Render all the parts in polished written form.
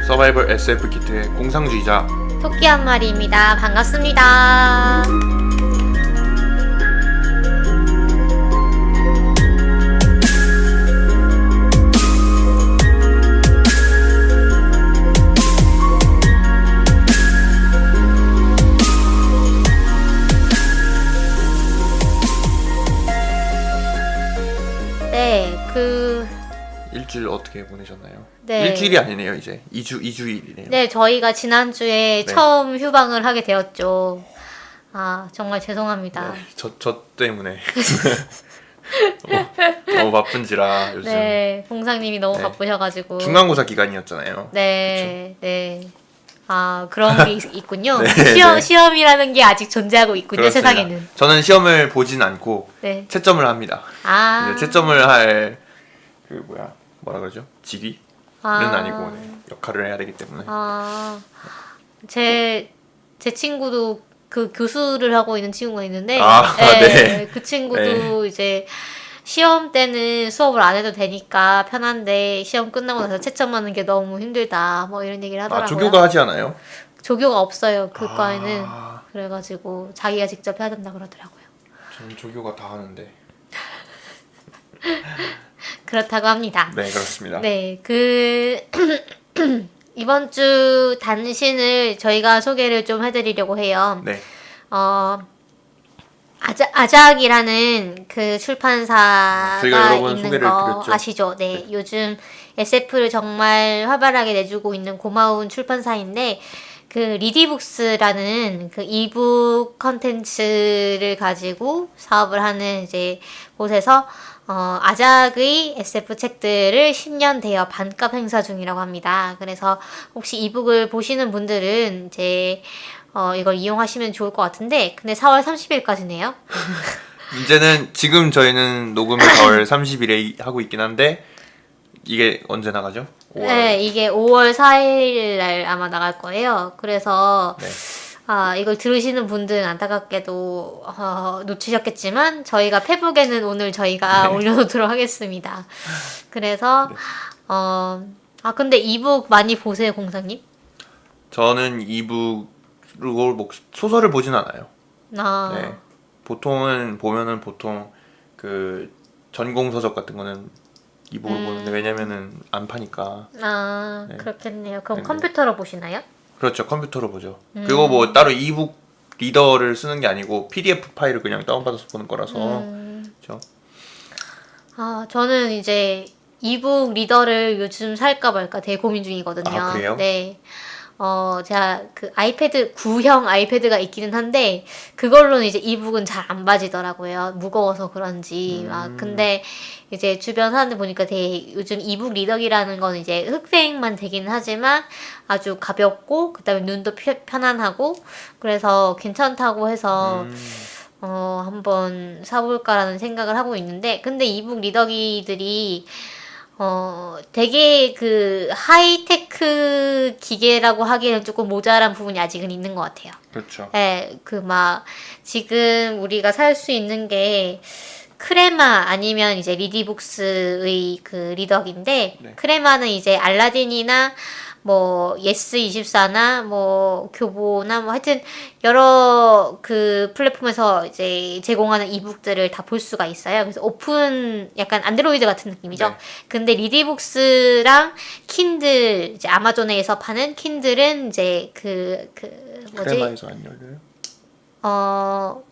서바이벌 SF 키트의 공상주의자 토끼 한 마리입니다. 반갑습니다. 일주일 어떻게 보내셨나요? 네. 일주일이 아니네요. 이제 2주일이네요. 네, 저희가 지난주에 처음 휴방을 하게 되었죠. 아, 정말 죄송합니다. 네, 저 때문에 너무 바쁜지라 요즘. 네, 봉상님이 너무 바쁘셔가지고. 중간고사 기간이었잖아요. 네, 그쵸? 네. 아, 그런 게 있군요. 네, 시험이라는 게 아직 존재하고 있군요. 그렇습니다. 세상에는. 저는 시험을 보진 않고 채점을 합니다. 아. 채점을 할 뭐라 그러죠? 직위는 아니고 역할을 해야 되기 때문에. 제 친구도 그 교수를 하고 있는 친구가 있는데, 그 친구도 이제 시험 때는 수업을 안 해도 되니까 편한데 시험 끝나고 나서 채점하는 게 너무 힘들다, 뭐 이런 얘기를 하더라고요. 조교가 하지 않아요? 조교가 없어요, 그 과에는. 그래가지고 자기가 직접 해야 된다 그러더라고요. 저는 조교가 다 하는데. 그렇다고 합니다. 네, 그렇습니다. 네, 이번 주 단신을 저희가 소개를 좀 해드리려고 해요. 네. 아작이라는 그 출판사가 있는 거 드렸죠. 아시죠? 네, 요즘 SF를 정말 활발하게 내주고 있는 고마운 출판사인데, 그 리디북스라는 그 이북 컨텐츠를 가지고 사업을 하는 이제 곳에서 아작의 SF 책들을 10년 대여 반값 행사 중이라고 합니다. 그래서 혹시 이북을 보시는 분들은 이제 이걸 이용하시면 좋을 것 같은데, 근데 4월 30일까지네요. 문제는 지금 저희는 녹음을 4월 30일에 하고 있긴 한데 이게 언제 나가죠? 5월. 네, 이게 5월 4일 날 아마 나갈 거예요. 그래서 이걸 들으시는 분들은 안타깝게도 놓치셨겠지만 저희가 페북에는 오늘 저희가 올려놓도록 하겠습니다. 그래서 근데 이북 많이 보세요, 공사님? 저는 이북으로 소설을 보진 않아요. 네. 보면은 보통 그 전공 서적 같은 거는 이북으로 보는데, 왜냐면은 안 파니까. 네. 그렇겠네요. 그럼 컴퓨터로 보시나요? 그렇죠, 컴퓨터로 보죠. 그리고 뭐 따로 이북 리더를 쓰는 게 아니고 PDF 파일을 그냥 다운받아서 보는 거라서. 그렇죠. 저는 이제 이북 리더를 요즘 살까 말까 되게 고민 중이거든요. 그래요? 네. 제가 그 구형 아이패드가 있기는 한데, 그걸로는 이제 이북은 잘 안 봐지더라고요. 무거워서 그런지. 근데 이제 주변 사람들 보니까 되게 요즘 이북 리더기라는 건 이제 흑백만 되긴 하지만 아주 가볍고, 그 다음에 눈도 편안하고, 그래서 괜찮다고 해서, 한번 사볼까라는 생각을 하고 있는데, 근데 이북 리더기들이 되게 그 하이테크 기계라고 하기에는 조금 모자란 부분이 아직은 있는 것 같아요. 그렇죠. 네, 지금 우리가 살 수 있는 게 크레마 아니면 이제 리디북스의 그 리더기인데, 크레마는 이제 알라딘이나 뭐 예스24나 뭐 교보나 뭐 하여튼 여러 그 플랫폼에서 이제 제공하는 이북들을 다 볼 수가 있어요. 그래서 오픈, 약간 안드로이드 같은 느낌이죠. 근데 리디북스랑 킨들, 이제 아마존에서 파는 킨들은 이제 크레마에서 안 열려요?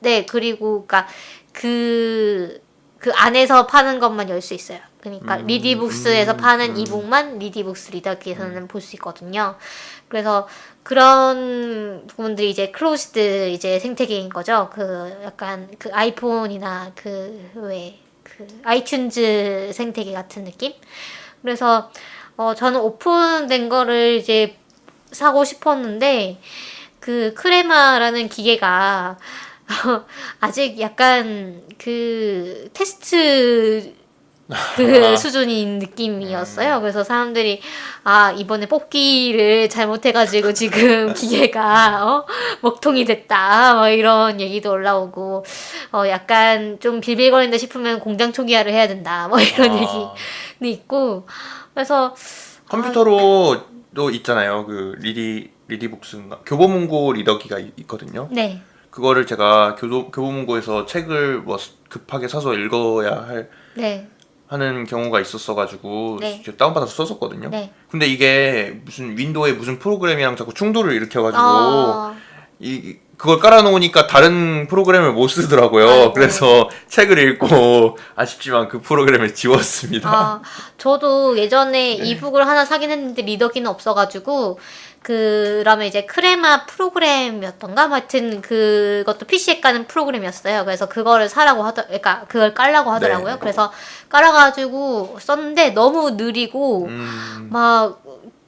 네, 그리고 그 안에서 파는 것만 열 수 있어요. 그러니까 리디북스에서 파는 이북만 리디북스 리더기에서는 볼 수 있거든요. 그래서 그런 부분들이 이제 클로즈드 이제 생태계인 거죠. 약간 아이폰이나 아이튠즈 생태계 같은 느낌? 그래서 저는 오픈된 거를 이제 사고 싶었는데, 그 크레마라는 기계가 아직 약간 테스트 수준인 느낌이었어요. 그래서 사람들이 이번에 뽑기를 잘못해가지고 지금 기계가 먹통이 됐다, 뭐 이런 얘기도 올라오고, 약간 좀 빌빌거린다 싶으면 공장 초기화를 해야 된다, 뭐 이런 얘기도 있고. 그래서 컴퓨터로 또 있잖아요. 그 리디북스인가 교보문고 리더기가 있거든요. 네. 그거를 제가 교보문고에서 책을 뭐 급하게 사서 읽어야 네. 하는 경우가 있었어가지고 네. 다운받아서 썼었거든요. 네. 근데 이게 무슨 윈도우의 무슨 프로그램이랑 자꾸 충돌을 일으켜가지고 그걸 깔아놓으니까 다른 프로그램을 못 쓰더라고요. 아이고. 그래서 책을 읽고 아쉽지만 그 프로그램을 지웠습니다. 저도 예전에 이북을 하나 사긴 했는데 리더기는 없어가지고 그러면 이제 크레마 프로그램이었던가? 하여튼 그것도 PC에 까는 프로그램이었어요. 그래서 그거를 그러니까 그걸 깔라고 하더라고요. 네. 그래서 깔아가지고 썼는데 너무 느리고 막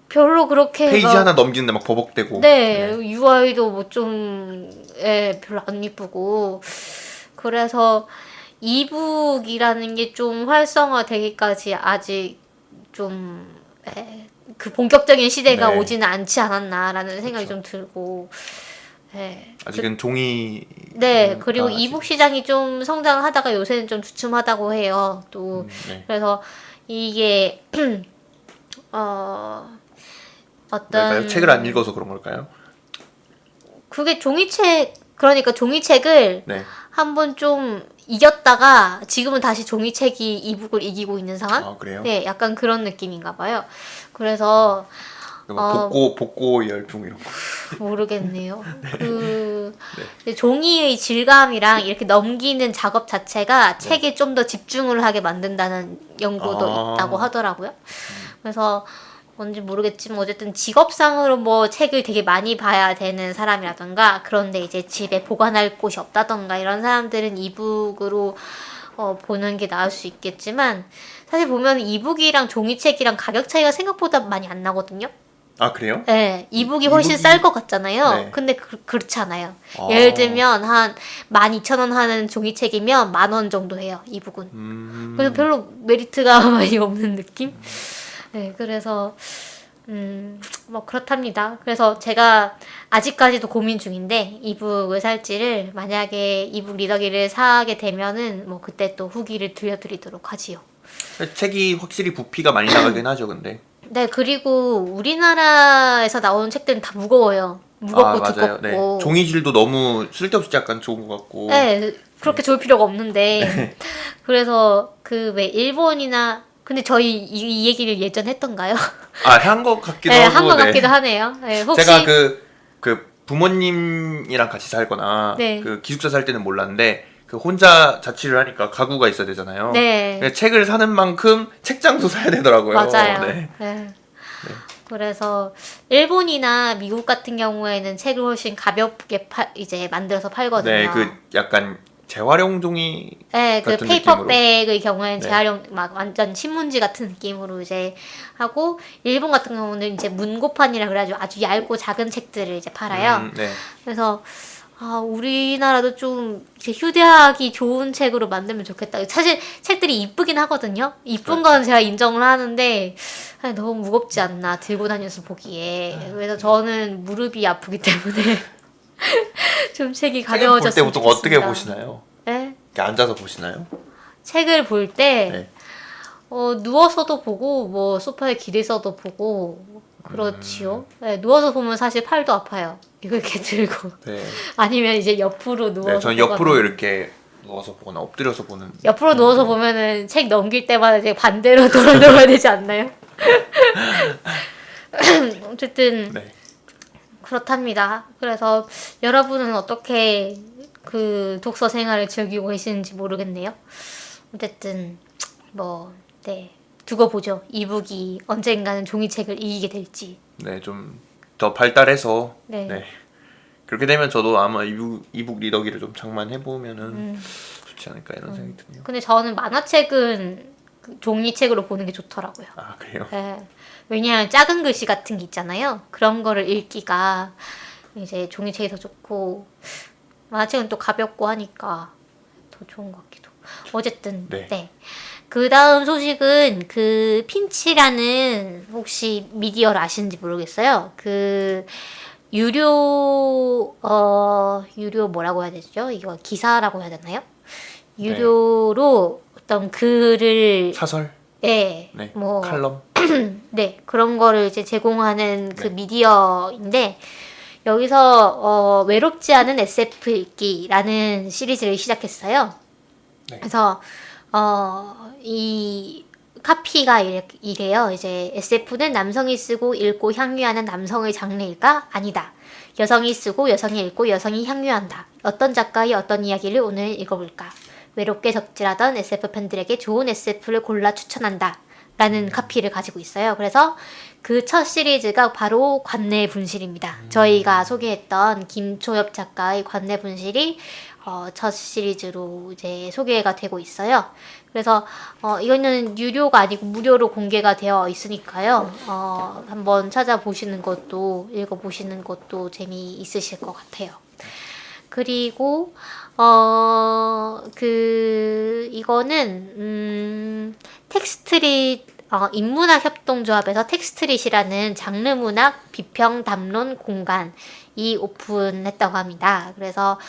별로 그렇게 페이지 하나 넘기는데 막 버벅대고. 네, UI도 뭐 좀 별로 안 이쁘고 그래서 이북이라는 게 좀 활성화되기까지 아직 좀 그 본격적인 시대가 네. 오지는 않지 않았나라는 생각이 좀 들고 아직은 종이. 네, 그리고 이북 시장이 좀 성장하다가 요새는 좀 주춤하다고 해요. 또 네. 그래서 이게 어떤 책을 안 읽어서 그런 걸까요? 그게 그러니까 종이책을 네. 한번 좀 이겼다가 지금은 다시 종이책이 이북을 이기고 있는 상황? 아, 그래요? 네, 약간 그런 느낌인가 봐요. 그래서 복고 열풍 이런 거. 모르겠네요. 종이의 질감이랑 이렇게 넘기는 작업 자체가 책에 좀 더 집중을 하게 만든다는 연구도 있다고 하더라고요. 그래서 뭔지 모르겠지만 어쨌든 직업상으로 뭐 책을 되게 많이 봐야 되는 사람이라던가 그런데 이제 집에 보관할 곳이 없다던가 이런 사람들은 이북으로 보는 게 나을 수 있겠지만 사실 보면 이북이랑 종이책이랑 가격 차이가 생각보다 많이 안 나거든요. 아, 그래요? 네, 이북이 훨씬 쌀 것 같잖아요. 네. 근데 그렇지 않아요. 예를 들면 한 12,000원 하는 종이책이면 10,000원 정도 해요, 이북은. 그래서 별로 메리트가 많이 없는 느낌? 네, 그래서 뭐 그렇답니다. 그래서 제가 아직까지도 고민 중인데 이북을 살지를 만약에 이북 리더기를 사게 되면은 뭐 그때 또 후기를 들려드리도록 하지요. 책이 확실히 부피가 많이 나가긴 하죠, 근데. 네, 그리고 우리나라에서 나오는 책들은 다 무거워요. 무겁고 맞아요. 두껍고. 네. 종이질도 너무 쓸데없이 약간 좋은 것 같고. 네, 그렇게 좋을 필요가 없는데. 그래서 그 왜 일본이나 근데 저희 이 얘기를 예전에 했던가요? 한 것 같기도 네, 하고. 한 것 같기도 하네요. 네, 혹시 제가 그 부모님이랑 같이 살거나 네. 그 기숙사 살 때는 몰랐는데 그 혼자 자취를 하니까 가구가 있어야 되잖아요. 네. 근데 책을 사는 만큼 책장도 사야 되더라고요. 맞아요. 네. 네. 그래서 일본이나 미국 같은 경우에는 책을 훨씬 가볍게 이제 만들어서 팔거든요. 네, 그 약간 재활용 종이. 네, 그 같은 페이퍼백의 경우에는 네. 재활용 막 완전 신문지 같은 느낌으로 이제 하고 일본 같은 경우는 이제 문고판이라 그래가지고 아주 얇고 작은 책들을 이제 팔아요. 네. 그래서 우리나라도 좀 이제 휴대하기 좋은 책으로 만들면 좋겠다. 사실 책들이 이쁘긴 하거든요. 이쁜 건 제가 인정을 하는데 너무 무겁지 않나 들고 다녀서 보기에. 그래서 저는 무릎이 아프기 때문에 좀 책이 가벼워졌으면 책을 볼 때 보통 어떻게 좋겠습니다. 보시나요? 네? 이렇게 앉아서 보시나요? 책을 볼 때 네. 누워서도 보고 뭐 소파에 기대서도 보고 그렇지요. 네, 누워서 보면 사실 팔도 아파요. 이거 이렇게 들고. 네. 아니면 이제 옆으로 누워서 네, 저는 옆으로 이렇게 누워서 보거나 엎드려서 보는. 옆으로 누워서 보면은 책 넘길 때마다 이제 반대로 돌아놓아야 되지 않나요? 어쨌든 네. 그렇답니다. 그래서 여러분은 어떻게 그 독서 생활을 즐기고 계시는지 모르겠네요. 어쨌든 네, 두고 보죠. 이북이 언젠가는 종이책을 이기게 될지. 네, 좀 더 발달해서. 네. 네. 그렇게 되면 저도 아마 이북 리더기를 좀 장만해 보면은 좋지 않을까 이런 생각이 드네요. 근데 저는 만화책은 종이책으로 보는 게 좋더라고요. 아, 그래요? 네. 왜냐하면 작은 글씨 같은 게 있잖아요. 그런 거를 읽기가 이제 종이책이 더 좋고 만화책은 또 가볍고 하니까 더 좋은 것 같기도. 어쨌든 네. 그 다음 소식은 그 핀치라는 혹시 미디어를 아시는지 모르겠어요. 그 유료 뭐라고 해야 되죠? 이거 기사라고 해야 되나요? 유료로 어떤 글을 사설? 네. 네. 뭐 칼럼? 네, 그런 거를 이제 제공하는 그 네. 미디어인데, 여기서 외롭지 않은 SF 읽기라는 시리즈를 시작했어요. 네. 그래서 이 카피가 이래요. 이제 SF는 남성이 쓰고 읽고 향유하는 남성의 장르일까? 아니다. 여성이 쓰고 여성이 읽고 여성이 향유한다. 어떤 작가의 어떤 이야기를 오늘 읽어볼까? 외롭게 적질하던 SF 팬들에게 좋은 SF를 골라 추천한다. 라는 카피를 가지고 있어요. 그래서 그 첫 시리즈가 바로 관내 분실입니다. 저희가 소개했던 김초엽 작가의 관내 분실이 첫 시리즈로 이제 소개가 되고 있어요. 그래서 이거는 유료가 아니고 무료로 공개가 되어 있으니까요. 한번 찾아보시는 것도 읽어보시는 것도 재미있으실 것 같아요. 그리고 이거는 텍스트릿 인문학 협동조합에서 텍스트릿이라는 장르문학 비평 담론 공간이 오픈했다고 합니다. 그래서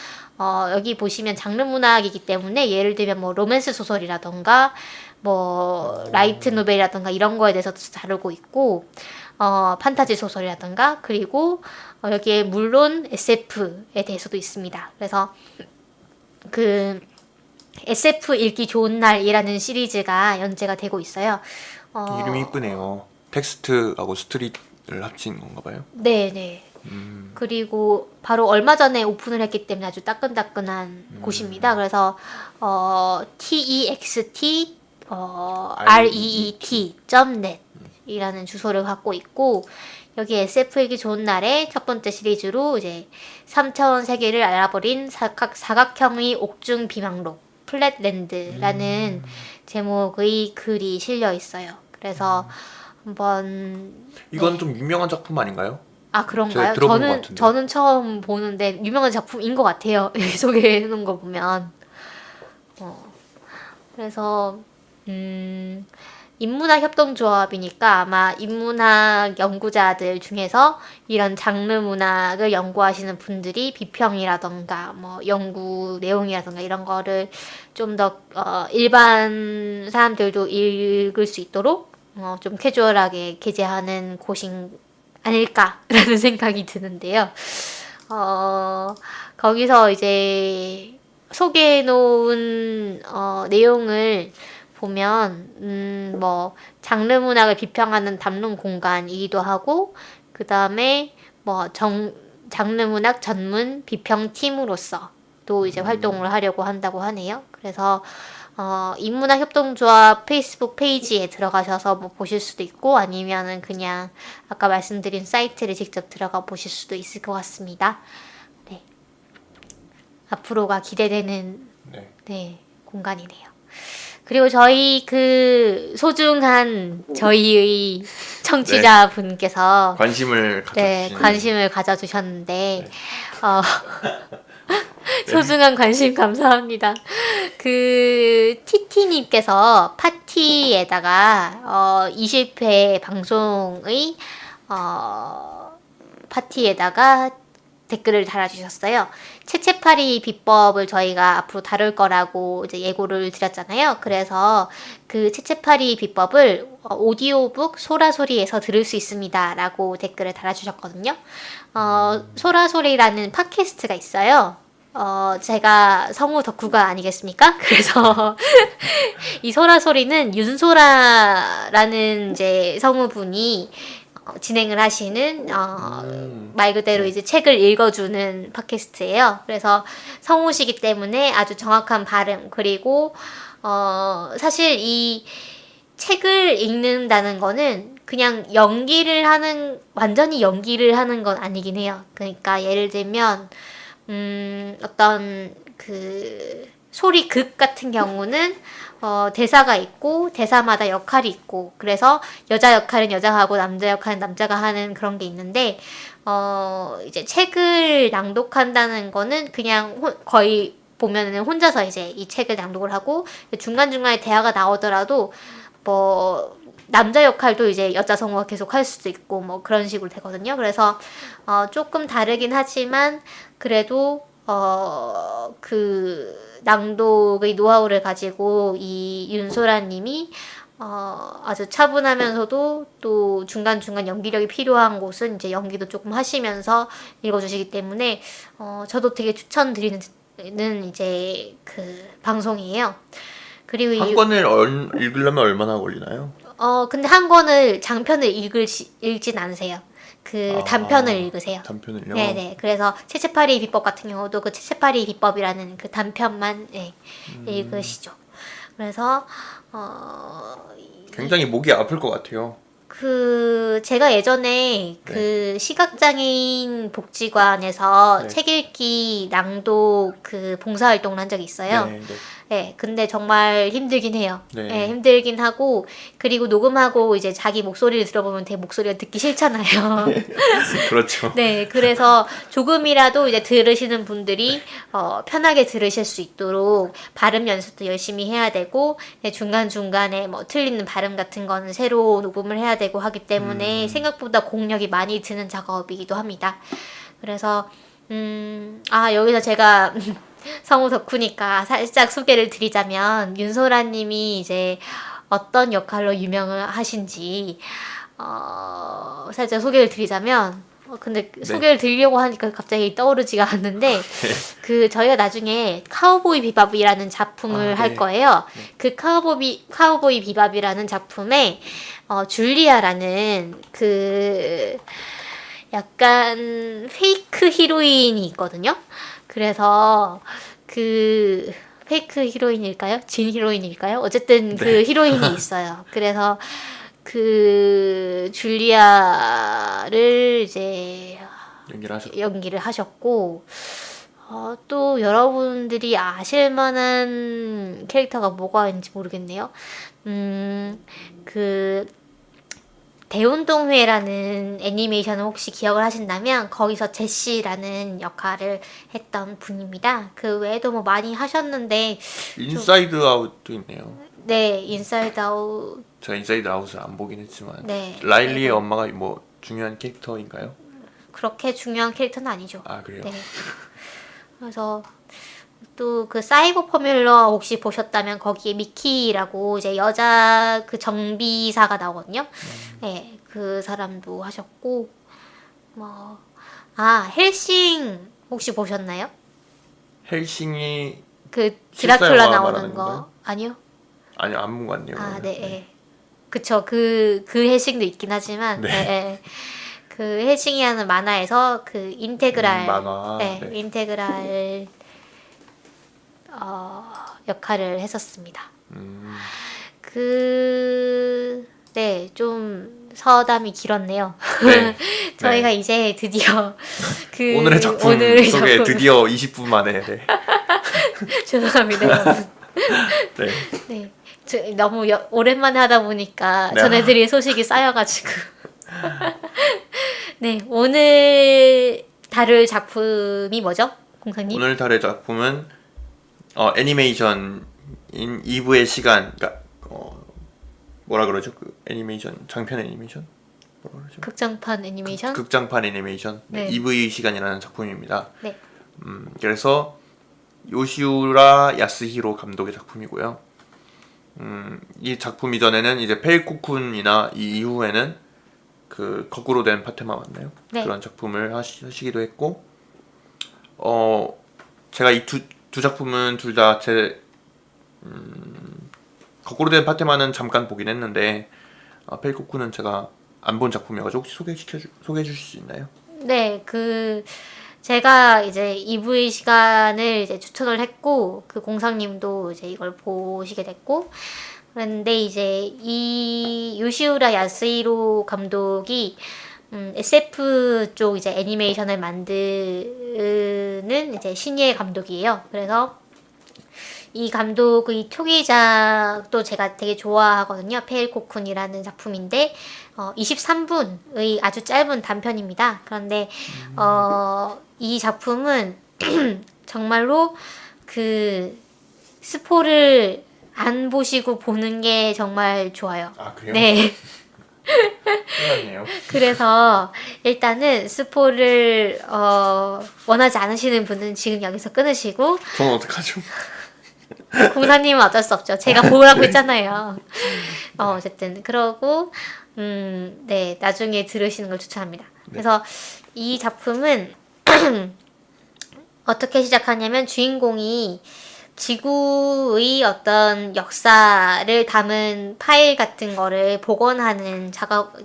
여기 보시면 장르문학이기 때문에 예를 들면 뭐 로맨스 소설이라던가 뭐 라이트 노벨이라던가 이런 거에 대해서도 다루고 있고 판타지 소설이라던가 그리고 여기에 물론 SF에 대해서도 있습니다. 그래서 그 SF 읽기 좋은 날이라는 시리즈가 연재가 되고 있어요. 이름이 이쁘네요. 텍스트하고 스트릿을 합친 건가 봐요. 네네. 그리고 바로 얼마 전에 오픈을 했기 때문에 아주 따끈따끈한 곳입니다. 그래서 text reet.net 이라는 주소를 갖고 있고 여기 SF 읽기 좋은 날의 첫 번째 시리즈로 이제 3차원 세계를 알아버린 사각형의 옥중 비망록 플랫랜드라는 제목의 글이 실려 있어요. 그래서 한번 이건 좀 유명한 작품 아닌가요? 아 그런가요? 제가 들어본 것 같은데. 저는 처음 보는데 유명한 작품인 것 같아요. 여기 소개해 놓은 거 보면 그래서 인문학 협동조합이니까 아마 인문학 연구자들 중에서 이런 장르 문학을 연구하시는 분들이 비평이라던가 뭐 연구 내용이라던가 이런 거를 좀 더 일반 사람들도 읽을 수 있도록 좀 캐주얼하게 게재하는 곳인 아닐까라는 생각이 드는데요. 거기서 이제 소개해 놓은 내용을 보면 뭐 장르 문학을 비평하는 담론 공간이기도 하고 그 다음에 뭐 장르 문학 전문 비평 팀으로서 또 이제 활동을 하려고 한다고 하네요. 그래서 인문학 협동조합 페이스북 페이지에 들어가셔서 뭐 보실 수도 있고 아니면은 그냥 아까 말씀드린 사이트를 직접 들어가 보실 수도 있을 것 같습니다. 네. 앞으로가 기대되는 네, 공간이네요. 그리고 저희 그 소중한 저희의 청취자분께서 관심을 관심을 가져주셨는데 소중한 관심 감사합니다. 그 TT님께서 파티에다가 20회 방송의 파티에다가 댓글을 달아주셨어요. 채채파리 비법을 저희가 앞으로 다룰 거라고 이제 예고를 드렸잖아요. 그래서 그 채채파리 비법을 오디오북 소라소리에서 들을 수 있습니다. 라고 댓글을 달아주셨거든요. 소라소리라는 팟캐스트가 있어요. 제가 성우 덕후가 아니겠습니까? 그래서 이 소라소리는 윤소라라는 이제 성우분이 진행을 하시는 말 그대로 이제 책을 읽어주는 팟캐스트예요. 그래서 성우시기 때문에 아주 정확한 발음 그리고 사실 이 책을 읽는다는 거는 그냥 완전히 연기를 하는 건 아니긴 해요. 그러니까 예를 들면 어떤 그 소리극 같은 경우는 대사가 있고 대사마다 역할이 있고 그래서 여자 역할은 여자하고 남자 역할은 남자가 하는 그런 게 있는데 이제 책을 낭독한다는 거는 그냥 거의 보면은 혼자서 이제 이 책을 낭독을 하고 중간중간에 대화가 나오더라도 뭐 남자 역할도 이제 여자 성우가 계속 할 수도 있고 뭐 그런 식으로 되거든요. 그래서 조금 다르긴 하지만 그래도 그 낭독의 노하우를 가지고 이 윤소라님이 아주 차분하면서도 또 중간중간 연기력이 필요한 곳은 이제 연기도 조금 하시면서 읽어주시기 때문에 저도 되게 추천드리는 이제 그 방송이에요. 그리고 한 권을 읽으려면 얼마나 걸리나요? 근데 한 권을 장편을 읽진 않으세요. 그 단편을 읽으세요. 단편을요? 네네. 그래서 채채파리의 비법 같은 경우도 그 채채파리의 비법이라는 그 단편만 읽으시죠. 그래서 굉장히 목이 아플 것 같아요. 제가 예전에 그 시각장애인 복지관에서 네. 책 읽기 낭독 그 봉사활동을 한 적이 있어요. 네, 네. 네, 근데 정말 힘들긴 해요. 네. 네, 힘들긴 하고, 그리고 녹음하고 이제 자기 목소리를 들어보면 되게 목소리가 듣기 싫잖아요. 그렇죠. 네, 그래서 조금이라도 이제 들으시는 분들이 편하게 들으실 수 있도록 발음 연습도 열심히 해야 되고, 중간중간에 뭐 틀리는 발음 같은 거는 새로 녹음을 해야 되고 하기 때문에 생각보다 공력이 많이 드는 작업이기도 합니다. 그래서, 여기서 제가 성우 덕후니까 살짝 소개를 드리자면, 윤소라 님이 이제 어떤 역할로 유명을 하신지, 살짝 소개를 드리자면, 근데 소개를 드리려고 하니까 갑자기 떠오르지가 않는데, 저희가 나중에 카우보이 비밥이라는 작품을 할 거예요. 그 카우보이 비밥이라는 작품에, 줄리아라는 약간 페이크 히로인이 있거든요. 그래서 페이크 히로인일까요? 진 히로인일까요? 어쨌든 그 히로인이 있어요. 그래서 줄리아를 이제 연기를 하셨고, 또 여러분들이 아실 만한 캐릭터가 뭐가 있는지 모르겠네요. 대운동회라는 애니메이션을 혹시 기억을 하신다면 거기서 제시라는 역할을 했던 분입니다. 그 외에도 뭐 많이 하셨는데 인사이드 아웃도 있네요. 네, 인사이드 아웃. 제가 인사이드 아웃을 안 보긴 했지만 네. 라일리의 엄마가 뭐 중요한 캐릭터인가요? 그렇게 중요한 캐릭터는 아니죠. 아, 그래요? 네. 그래서 또 그 사이버 포뮬러 혹시 보셨다면 거기에 미키라고 이제 여자 그 정비사가 나오거든요. 네, 그 사람도 하셨고 헬싱 혹시 보셨나요? 헬싱이 그 실사 드라큘라 영화 나오는 말하는 거 건가요? 아니요? 아니, 안 본 것 같네요. 네, 네. 그쵸. 그 헬싱도 있긴 하지만, 그 헬싱이라는 만화에서 그 인테그랄, 만화. 인테그랄 역할을 했었습니다. 좀 서담이 길었네요. 네. 저희가 이제 드디어 오늘의 작품 소개 드디어 20분 만에. 네. 죄송합니다, 여러분. 네. 너무 오랜만에 하다 보니까 전해드릴 소식이 쌓여가지고. 네, 오늘 다룰 작품이 뭐죠, 공사님? 오늘 다룰 작품은 애니메이션인 이브의 시간, 그러니까 뭐라 그러죠? 그 애니메이션 장편 애니메이션? 뭐라 그러죠? 극장판 애니메이션? 극장판 애니메이션. 네. 이브의 시간이라는 작품입니다. 네. 그래서 요시우라 야스히로 감독의 작품이고요. 이 작품 이전에는 이제 페이코쿤이나 이 이후에는 그 거꾸로 된 파테마 맞나요? 네. 그런 작품을 하시기도 했고, 제가 이 두 작품은 둘 다 거꾸로 된 파테마는 잠깐 보긴 했는데, 페이코쿤은 제가 안 본 작품이어가지고 혹시 소개해 주실 수 있나요? 네, 제가 이제 EV 시간을 이제 추천을 했고, 그 공상님도 이제 이걸 보시게 됐고, 그런데 이제 이 요시우라 야스히로 감독이 SF 쪽 이제 애니메이션을 만드는 이제 신예 감독이에요. 그래서 이 감독의 초기작도 제가 되게 좋아하거든요. 페일코쿤이라는 작품인데 23분의 아주 짧은 단편입니다. 그런데 이 작품은 정말로 그 스포를 안 보시고 보는 게 정말 좋아요. 아, 그래요? 네. 끝났네요. 그래서 일단은 스포를 원하지 않으시는 분은 지금 여기서 끊으시고 저는 어떡하죠? 공사님은 어쩔 수 없죠. 제가 보라고 했잖아요. 어쨌든 그러고 네, 나중에 들으시는 걸 추천합니다. 그래서 이 작품은 어떻게 시작하냐면 주인공이 지구의 어떤 역사를 담은 파일 같은 거를 복원하는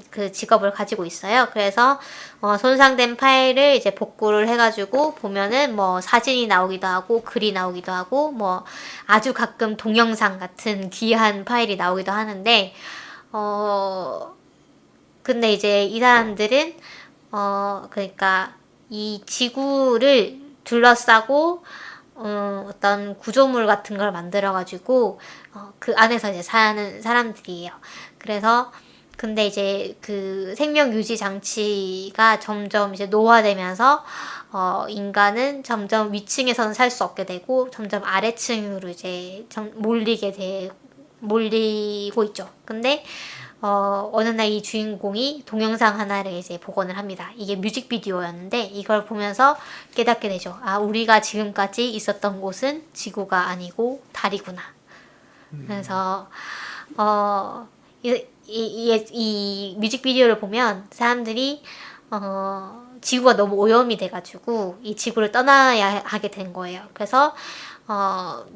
그 직업을 가지고 있어요. 그래서 손상된 파일을 이제 복구를 해가지고 보면은 뭐 사진이 나오기도 하고 글이 나오기도 하고 뭐 아주 가끔 동영상 같은 귀한 파일이 나오기도 하는데 근데 이제 이 사람들은 그러니까 이 지구를 둘러싸고 어떤 구조물 같은 걸 만들어가지고 그 안에서 이제 사는 사람들이에요. 그래서 근데 이제 그 생명 유지 장치가 점점 이제 노화되면서 인간은 점점 위층에서는 살 수 없게 되고 점점 아래층으로 이제 몰리고 있죠. 근데 어느 날 이 주인공이 동영상 하나를 이제 복원을 합니다. 이게 뮤직비디오였는데 이걸 보면서 깨닫게 되죠. 아, 우리가 지금까지 있었던 곳은 지구가 아니고 달이구나. 그래서 이 뮤직비디오를 보면 사람들이 지구가 너무 오염이 돼가지고 이 지구를 떠나야 하게 된 거예요. 그래서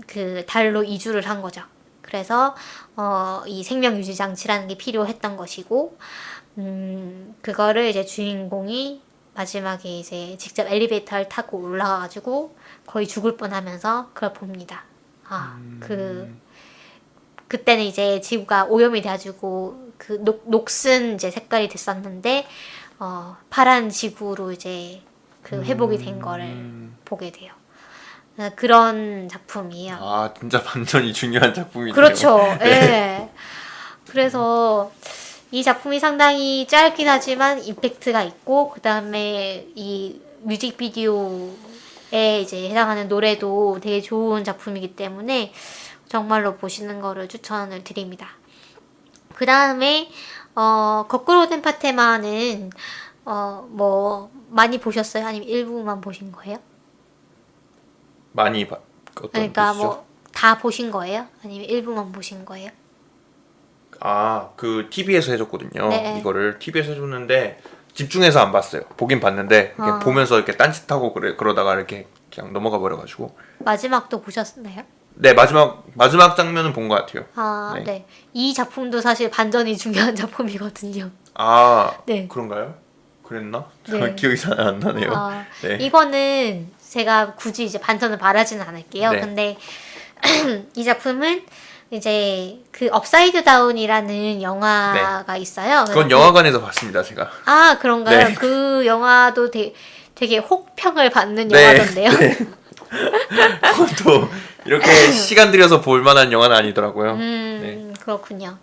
그 달로 이주를 한 거죠. 그래서 이 생명 유지 장치라는 게 필요했던 것이고 그거를 이제 주인공이 마지막에 이제 직접 엘리베이터를 타고 올라가가지고 거의 죽을 뻔하면서 그걸 봅니다. 그때는 이제 지구가 오염이 돼가지고 그 녹슨 이제 색깔이 됐었는데 파란 지구로 이제 그 회복이 된 거를 보게 돼요. 그런 작품이에요. 아, 진짜 반전이 중요한 작품이네요. 그렇죠. 예. 그래서 이 작품이 상당히 짧긴 하지만 임팩트가 있고 그 다음에 이 뮤직비디오에 이제 해당하는 노래도 되게 좋은 작품이기 때문에 정말로 보시는 거를 추천을 드립니다. 그 다음에 거꾸로 된 파테마는 뭐 많이 보셨어요? 아니면 일부만 보신 거예요? 많이 어떤 그러니까 뜻이죠? 뭐 다 보신 거예요? 아니면 일부만 보신 거예요? 아, 그 TV에서 해줬거든요. 네. 이거를 TV에서 해줬는데 집중해서 안 봤어요. 보긴 봤는데 이렇게 보면서 이렇게 딴짓하고 그러다가 이렇게 그냥 넘어가 버려가지고. 마지막도 보셨나요? 네, 마지막 장면은 본 것 같아요. 아, 네. 네. 이 작품도 사실 반전이 중요한 작품이거든요. 아, 네. 그런가요? 그랬나? 네. 기억이 잘 안 나네요. 네. 이거는 제가 굳이 이제 반전을 바라지는 않을게요. 네. 근데 이 작품은 이제 그 업사이드 다운이라는 영화가 있어요. 그건 영화관에서 봤습니다, 제가. 아, 그런가요? 네. 그 영화도 되게 혹평을 받는 네. 영화던데요. 네. 그것도 이렇게 시간 들여서 볼 만한 영화는 아니더라고요. 네. 그렇군요.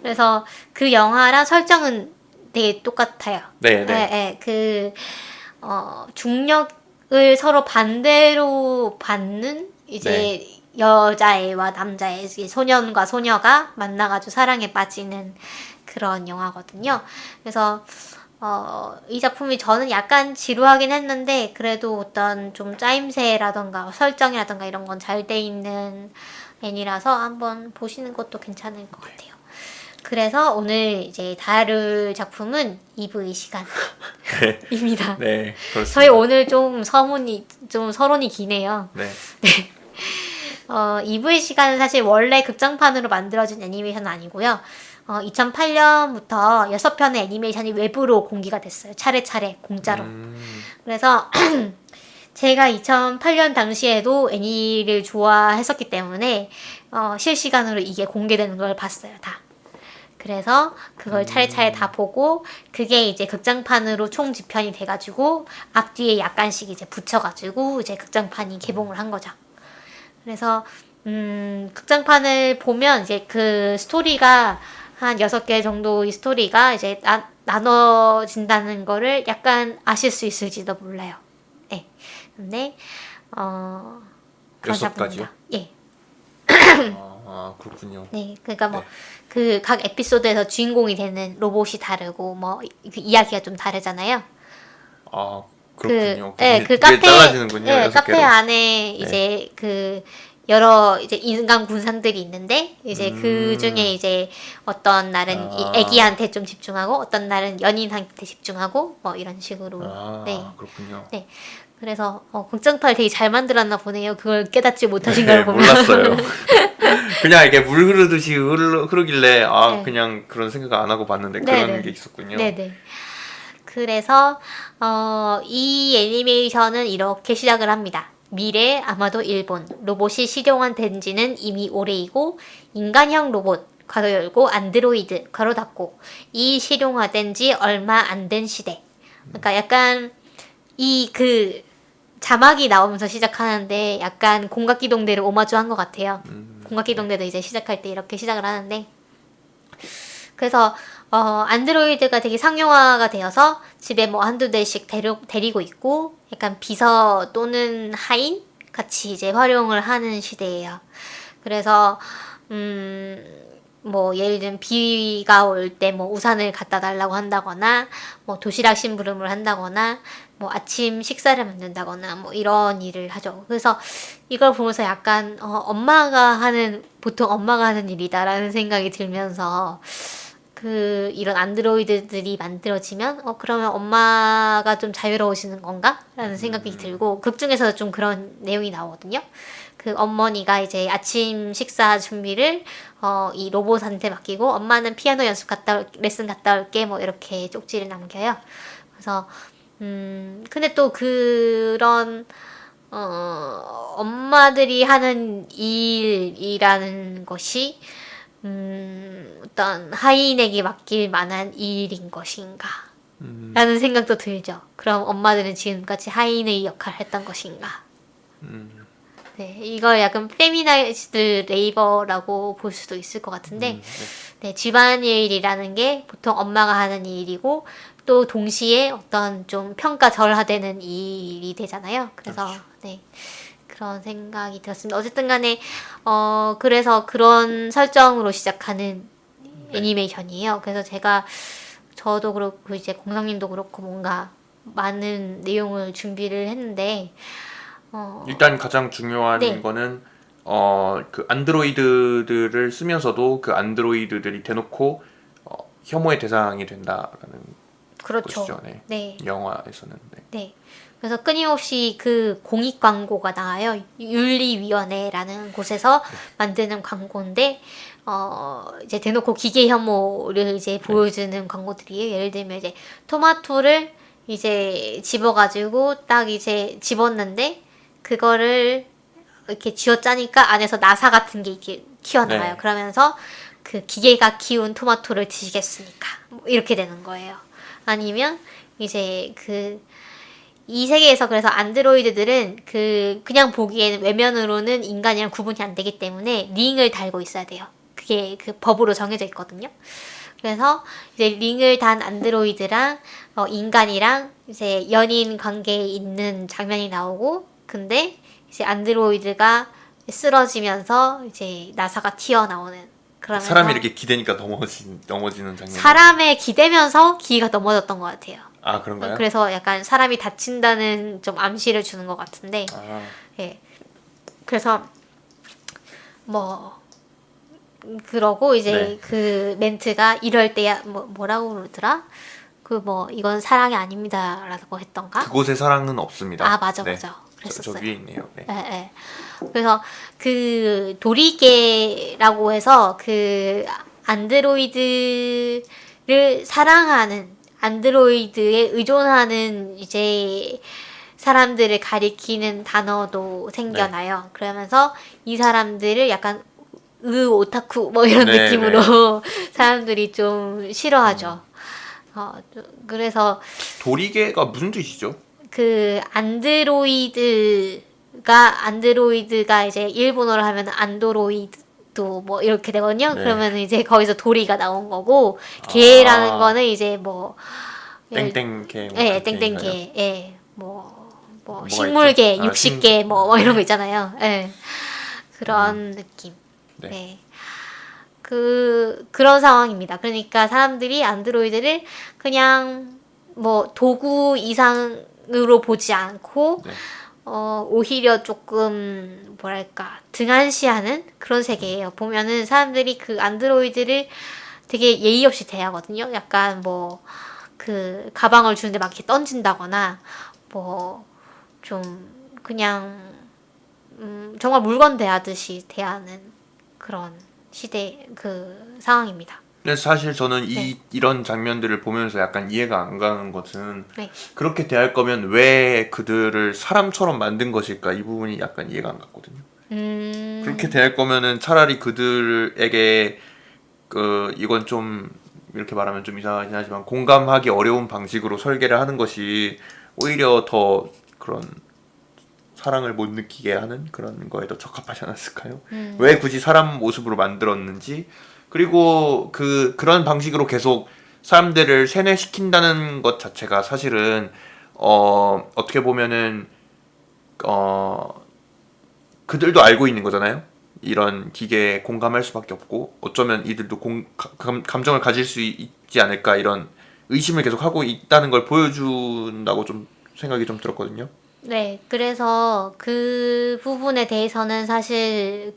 그래서 그 영화랑 설정은 되게 똑같아요. 네, 네. 네, 그 중력을 서로 반대로 받는 이제 여자애와 남자애, 소년과 소녀가 만나가지고 사랑에 빠지는 그런 영화거든요. 그래서 이 작품이 저는 약간 지루하긴 했는데 그래도 어떤 좀 짜임새라던가 설정이라던가 이런 건 잘 돼 있는 애니라서 한번 보시는 것도 괜찮을 것 같아요. 그래서 오늘 이제 다룰 작품은 2부의 시간입니다. 네, 그렇습니다. 저희 오늘 좀 서론이 기네요. 네. 2부의 시간은 사실 원래 극장판으로 만들어진 애니메이션은 아니고요. 2008년부터 6편의 애니메이션이 외부로 공개가 됐어요. 차례차례 공짜로. 그래서 제가 2008년 당시에도 애니를 좋아했었기 때문에 실시간으로 이게 공개되는 걸 봤어요. 다. 그래서 그걸 차례차례 다 보고 그게 이제 극장판으로 총 집편이 돼가지고 앞뒤에 약간씩 이제 붙여가지고 이제 극장판이 개봉을 한 거죠. 그래서 극장판을 보면 이제 그 스토리가 한 6개 정도의 스토리가 이제 나눠진다는 거를 약간 아실 수 있을지도 몰라요. 네. 근데 그런 6가지요? 예. 아, 그렇군요. 네. 그러니까 뭐 그 각 에피소드에서 주인공이 되는 로봇이 다르고 뭐 그 이야기가 좀 다르잖아요. 아, 그렇군요. 그 그게 카페, 잘라지는군요. 네, 6개로. 카페 안에 이제 그 여러 이제 인간 군상들이 있는데 이제 그 중에 이제 어떤 날은 이 애기한테 좀 집중하고 어떤 날은 연인한테 집중하고 뭐 이런 식으로. 네. 그렇군요. 네. 그래서 극장판을 되게 잘 만들었나 보네요. 그걸 깨닫지 못하신 걸 보면. 몰랐어요. 그냥 이게 물 흐르듯이 흐르길래 네. 그냥 그런 생각 안 하고 봤는데 네네. 그런 게 있었군요. 네네. 그래서 이 애니메이션은 이렇게 시작을 합니다. 미래 아마도 일본 로봇이 실용화된 지는 이미 오래이고 인간형 로봇 괄호 열고 안드로이드 괄호 닫고 이 실용화된 지 얼마 안 된 시대. 그러니까 약간 이 그 자막이 나오면서 시작하는데 약간 공각기동대를 오마주한 것 같아요. 공각기동대도 이제 시작할 때 이렇게 시작을 하는데 그래서 안드로이드가 되게 상용화가 되어서 집에 뭐 한두 대씩 데리고 있고 약간 비서 또는 하인 같이 이제 활용을 하는 시대예요. 그래서 뭐 예를 들면 비가 올 때 뭐 우산을 갖다 달라고 한다거나 뭐 도시락 심부름을 한다거나 뭐 아침 식사를 만든다거나 뭐 이런 일을 하죠. 그래서 이걸 보면서 약간 보통 엄마가 하는 일이다라는 생각이 들면서 이런 안드로이드들이 만들어지면 그러면 엄마가 좀 자유로우시는 건가? 라는 생각이 들고 극 중에서 좀 그런 내용이 나오거든요. 그 어머니가 이제 아침 식사 준비를 이 로봇한테 맡기고 엄마는 피아노 레슨 갔다 올게 뭐 이렇게 쪽지를 남겨요. 그래서 근데 또 그런 엄마들이 하는 일이라는 것이 어떤 하인에게 맡길 만한 일인 것인가 라는 생각도 들죠. 그럼 엄마들은 지금까지 하인의 역할을 했던 것인가. 네, 이걸 약간 페미나이즈드 레이버라고 볼 수도 있을 것 같은데 네, 집안일이라는 게 보통 엄마가 하는 일이고 또 동시에 어떤 좀 평가절하되는 일이 되잖아요. 그래서 그렇죠. 네. 그런 생각이 들었습니다. 어쨌든 간에 그래서 그런 설정으로 시작하는 애니메이션이에요. 그래서 저도 그렇고 이제 공상님도 그렇고 뭔가 많은 내용을 준비를 했는데 일단 가장 중요한 네. 거는 그 안드로이드들을 쓰면서도 그 안드로이드들이 대놓고 혐오의 대상이 된다라는 그렇죠. 것이죠. 네. 네. 영화에서는. 네. 네. 그래서 끊임없이 그 공익 광고가 나와요. 윤리위원회라는 곳에서 만드는 광고인데, 이제 대놓고 기계 혐오를 이제 보여주는 광고들이에요. 예를 들면 이제 토마토를 이제 집어가지고 딱 이제 집었는데, 그거를 이렇게 쥐어짜니까 안에서 나사 같은 게 이렇게 튀어나와요. 네. 그러면서 그 기계가 키운 토마토를 드시겠습니까? 뭐 이렇게 되는 거예요. 아니면 이제 이 세계에서 그래서 안드로이드들은 그냥 보기에는 외면으로는 인간이랑 구분이 안 되기 때문에 링을 달고 있어야 돼요. 그게 그 법으로 정해져 있거든요. 그래서 이제 링을 단 안드로이드랑 인간이랑 이제 연인 관계에 있는 장면이 나오고 근데 이제 안드로이드가 쓰러지면서 이제 나사가 튀어나오는 그러면서 사람이 이렇게 기대니까 넘어지는 장면. 사람에 기대면서 기가 넘어졌던 것 같아요. 아, 그런가요? 그래서 약간 사람이 다친다는 좀 암시를 주는 것 같은데, 예. 그래서 뭐 그러고 이제 네. 그 멘트가 이럴 때야 뭐라고 그러더라? 이건 사랑이 아닙니다라고 했던가? 그곳에 사랑은 없습니다. 아 맞아. 네. 그랬었어요. 저 위에 있네요. 네. 예, 예. 그래서 그 도리개라고 해서 그 안드로이드를 사랑하는 안드로이드에 의존하는 이제 사람들을 가리키는 단어도 생겨나요. 그러면서 이 사람들을 약간 오타쿠 뭐 이런 네, 느낌으로 사람들이 좀 싫어하죠. 그래서 도리개가 무슨 뜻이죠? 그 안드로이드가 이제 일본어로 하면 안드로이드 뭐 이렇게 되거든요. 네. 그러면 이제 거기서 도리가 나온 거고 개라는 거는 이제 뭐 땡땡개. 뭐 예, 그렇게 땡땡개. 있나요? 예. 뭐 뭐가 식물계, 있죠? 육식계 뭐 이런 거 있잖아요. 예. 그런 느낌. 네. 네. 그런 상황입니다. 그러니까 사람들이 안드로이드를 그냥 뭐 도구 이상으로 보지 않고 네. 오히려 조금 뭐랄까 등한시하는 그런 세계예요. 보면은 사람들이 그 안드로이드를 되게 예의 없이 대하거든요. 약간 뭐 그 가방을 주는데 막 이렇게 던진다거나 뭐 좀 그냥 정말 물건 대하듯이 대하는 그런 시대 그 상황입니다. 근데 사실 저는 네. 이런 장면들을 보면서 약간 이해가 안 가는 것은 네. 그렇게 대할 거면 왜 그들을 사람처럼 만든 것일까? 이 부분이 약간 이해가 안 갔거든요. 그렇게 대할 거면은 차라리 그들에게 이건 좀 이렇게 말하면 좀 이상하긴 하지만 공감하기 어려운 방식으로 설계를 하는 것이 오히려 더 그런 사랑을 못 느끼게 하는 그런 거에 더 적합하지 않았을까요? 왜 굳이 사람 모습으로 만들었는지 그리고 그런 방식으로 계속 사람들을 세뇌시킨다는 것 자체가 사실은 어떻게 보면은 그들도 알고 있는 거잖아요. 이런 기계에 공감할 수밖에 없고 어쩌면 이들도 감정을 가질 수 있지 않을까 이런 의심을 계속 하고 있다는 걸 보여준다고 좀 생각이 좀 들었거든요. 네, 그래서 그 부분에 대해서는 사실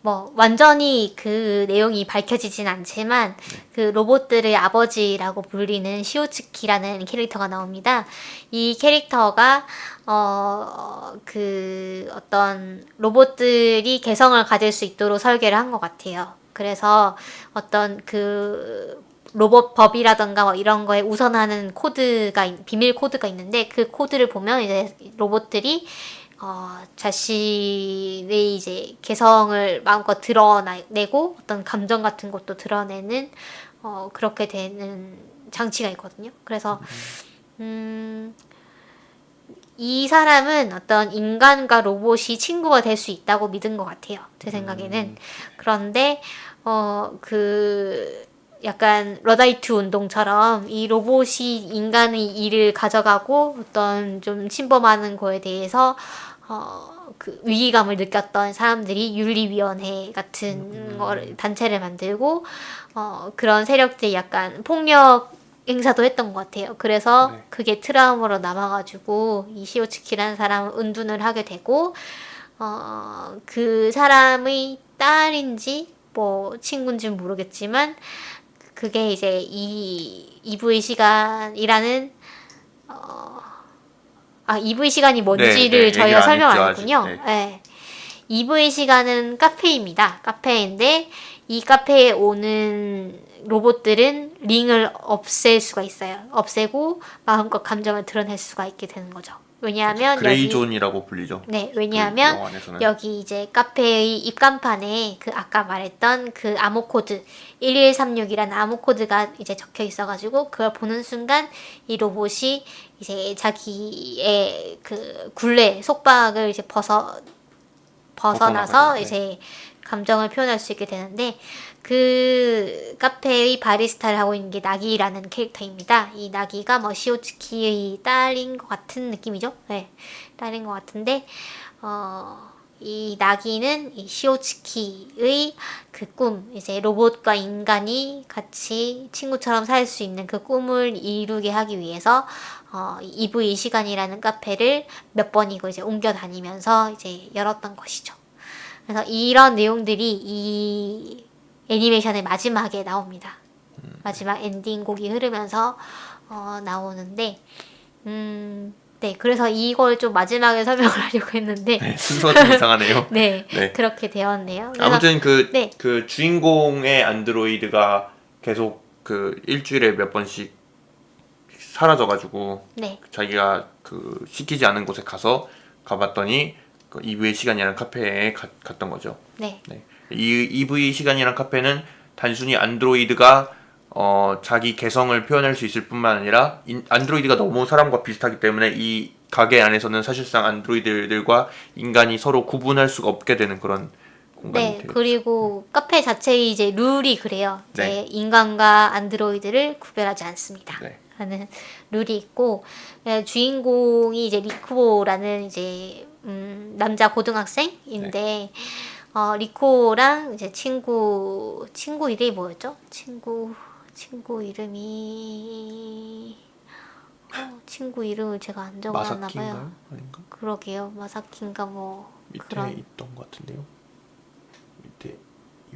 뭐 완전히 그 내용이 밝혀지진 않지만 그 로봇들의 아버지라고 불리는 시오츠키라는 캐릭터가 나옵니다. 이 캐릭터가 그 어떤 로봇들이 개성을 가질 수 있도록 설계를 한 것 같아요. 그래서 어떤 그 로봇 법이라던가 뭐 이런 거에 우선하는 비밀 코드가 있는데 그 코드를 보면 이제 로봇들이 자신의 이제 개성을 마음껏 드러내고 어떤 감정 같은 것도 드러내는 그렇게 되는 장치가 있거든요. 그래서 이 사람은 어떤 인간과 로봇이 친구가 될 수 있다고 믿은 것 같아요. 제 생각에는. 그런데 약간 러다이트 운동처럼 이 로봇이 인간의 일을 가져가고 어떤 좀 침범하는 거에 대해서 그 위기감을 느꼈던 사람들이 윤리위원회 같은 단체를 만들고 그런 세력들이 약간 폭력 행사도 했던 것 같아요. 그래서 네. 그게 트라우마로 남아가지고 이 시오츠키라는 사람을 은둔을 하게 되고 그 사람의 딸인지 뭐 친구인지 모르겠지만 그게 이제 이 EV 시간이라는 EV 시간이 뭔지를 네, 저희가 얘기를 안 설명 했죠, 안 아직. 했군요. 네. 네. EV 시간은 카페입니다. 카페인데 이 카페에 오는 로봇들은 링을 없앨 수가 있어요. 없애고 마음껏 감정을 드러낼 수가 있게 되는 거죠. 왜냐하면 그레이존이라고 불리죠. 네, 그 왜냐하면 영화 안에서는. 여기 이제 카페의 입간판에 그 아까 말했던 그 암호 코드 1136이라는 암호 코드가 이제 적혀 있어가지고 그걸 보는 순간 이 로봇이 이제 자기의 그 굴레 속박을 이제 벗어나서 네. 이제 감정을 표현할 수 있게 되는데 그 카페의 바리스타를 하고 있는 게 나기라는 캐릭터입니다. 이 나기가 뭐 시오츠키의 딸인 것 같은 느낌이죠. 네, 딸인 것 같은데 이 나기는 이 시오츠키의 그 꿈, 이제 로봇과 인간이 같이 친구처럼 살 수 있는 그 꿈을 이루게 하기 위해서 EV 시간이라는 카페를 몇 번이고 이제 옮겨 다니면서 이제 열었던 것이죠. 그래서 이런 내용들이 이 애니메이션의 마지막에 나옵니다. 마지막 엔딩 곡이 흐르면서 나오는데 네, 그래서 이걸 좀 마지막에 설명을 하려고 했는데 네, 순서가 좀 이상하네요. 네, 네. 그렇게 되었네요. 그래서, 아무튼 네, 그 주인공의 안드로이드가 계속 그 일주일에 몇 번씩 사라져가지고 네, 자기가 그 시키지 않은 곳에 가봤더니 그 EV 시간이라는 카페에 갔던 거죠. 네, 네. 이 EV 시간이라는 카페는 단순히 안드로이드가 자기 개성을 표현할 수 있을 뿐만 아니라 안드로이드가 너무 사람과 비슷하기 때문에 이 가게 안에서는 사실상 안드로이드들과 인간이 서로 구분할 수가 없게 되는 그런 공간이 네. 되겠죠. 그리고 카페 자체의 이제 룰이 그래요. 이제 네. 인간과 안드로이드를 구별하지 않습니다. 네. 라는 룰이 있고 주인공이 이제 리코라는 이제 남자 고등학생인데 리코랑 이제 친구 이름이 뭐였죠? 친구 이름이 친구 이름을 제가 안 적어놨나 봐요. 마사키인가요? 아닌가? 그러게요. 마사키인가 뭐 밑에 그런. 있던 것 같은데요. 밑에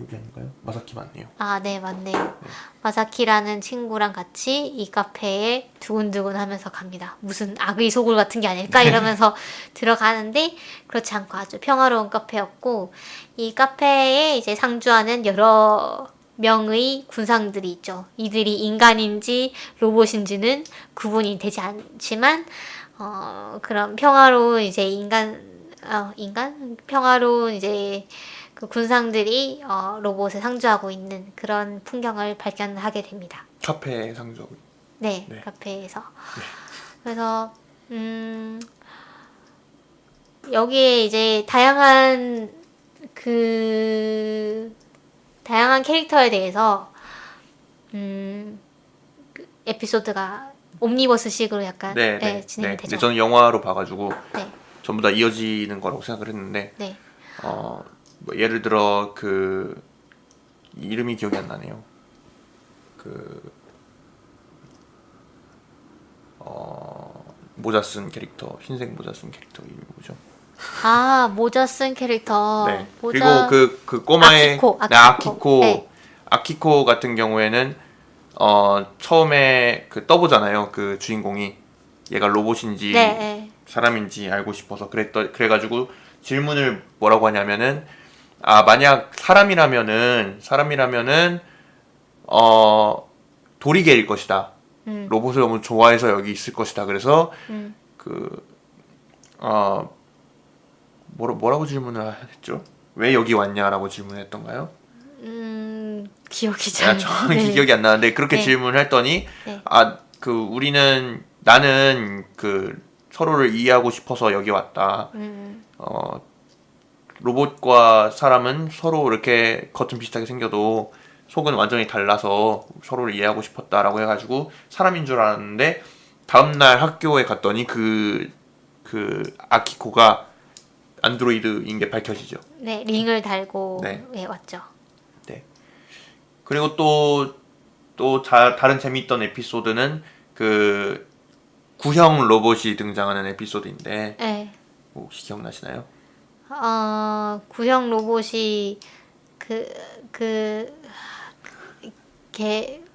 여기 아닌가요? 마사키 맞네요. 아, 네, 맞네요. 마사키라는 친구랑 같이 이 카페에 두근두근 하면서 갑니다. 무슨 악의 소굴 같은 게 아닐까? 이러면서 들어가는데, 그렇지 않고 아주 평화로운 카페였고, 이 카페에 이제 상주하는 여러 명의 군상들이 있죠. 이들이 인간인지 로봇인지는 구분이 되지 않지만, 그런 평화로운 이제 평화로운 이제 그 군상들이 로봇에 상주하고 있는 그런 풍경을 발견하게 됩니다. 카페에 상주하고. 네, 네. 카페에서. 그래서 여기에 이제 다양한 캐릭터에 대해서 그 에피소드가 옴니버스식으로 약간 진행이 되죠. 근데 저는 영화로 봐가지고 네. 전부 다 이어지는 거라고 생각을 했는데 네. 뭐 예를 들어 그 이름이 기억이 안 나네요. 모자 쓴 캐릭터, 흰색 모자 쓴 캐릭터 이름이 뭐죠? 아, 모자 쓴 캐릭터. 네. 모자... 그리고 그 꼬마의 아키코. 네. 아키코 같은 경우에는 처음에 그 떠보잖아요. 그 주인공이 얘가 로봇인지 사람인지 알고 싶어서 그래가지고 질문을 뭐라고 하냐면은 만약 사람이라면은 도리개일 것이다. 로봇을 너무 좋아해서 여기 있을 것이다. 그래서 뭐라고 질문을 했죠? 왜 여기 왔냐라고 질문했던가요? 기억이 잘 정확히 기억이 안 나는데 그렇게 질문을 했더니 나는 서로를 이해하고 싶어서 여기 왔다. 로봇과 사람은 서로 이렇게 겉은 비슷하게 생겨도 속은 완전히 달라서 서로를 이해하고 싶었다라고 해가지고 사람인 줄 알았는데 다음날 학교에 갔더니 그 아키코가 안드로이드인 게 밝혀지죠. 네, 링을 달고 왔죠. 네. 그리고 또 다른 재미있던 에피소드는 그 구형 로봇이 등장하는 에피소드인데 혹시 기억나시나요? 구형 로봇이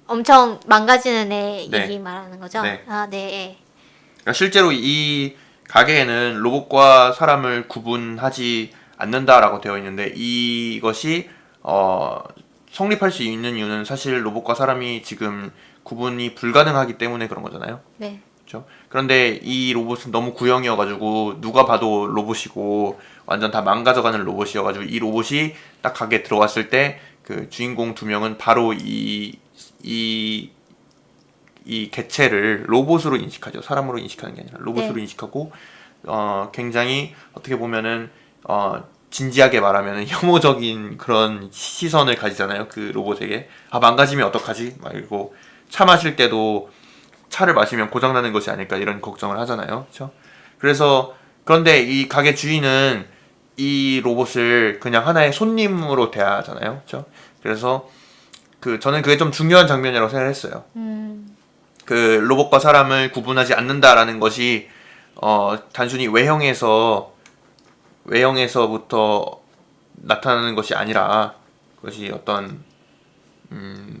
엄청 망가지는 애 얘기 말하는 거죠? 네. 네. 그러니까 실제로 이 가게에는 로봇과 사람을 구분하지 않는다라고 되어 있는데 이것이 성립할 수 있는 이유는 사실 로봇과 사람이 지금 구분이 불가능하기 때문에 그런 거잖아요. 네. 그렇죠? 그런데 이 로봇은 너무 구형이어가지고 누가 봐도 로봇이고 완전 다 망가져가는 로봇이어가지고 이 로봇이 딱 가게에 들어왔을 때 그 주인공 두 명은 바로 이 개체를 로봇으로 인식하죠. 사람으로 인식하는 게 아니라 로봇으로 인식하고 굉장히 어떻게 보면은 진지하게 말하면 혐오적인 그런 시선을 가지잖아요. 그 로봇에게 망가지면 어떡하지? 막 이러고 차 마실 때도 차를 마시면 고장나는 것이 아닐까 이런 걱정을 하잖아요. 그렇죠? 그런데 이 가게 주인은 이 로봇을 그냥 하나의 손님으로 대하잖아요. 그렇죠? 그래서 저는 그게 좀 중요한 장면이라고 생각했어요. 그 로봇과 사람을 구분하지 않는다라는 것이 단순히 외형에서부터 나타나는 것이 아니라 그것이 어떤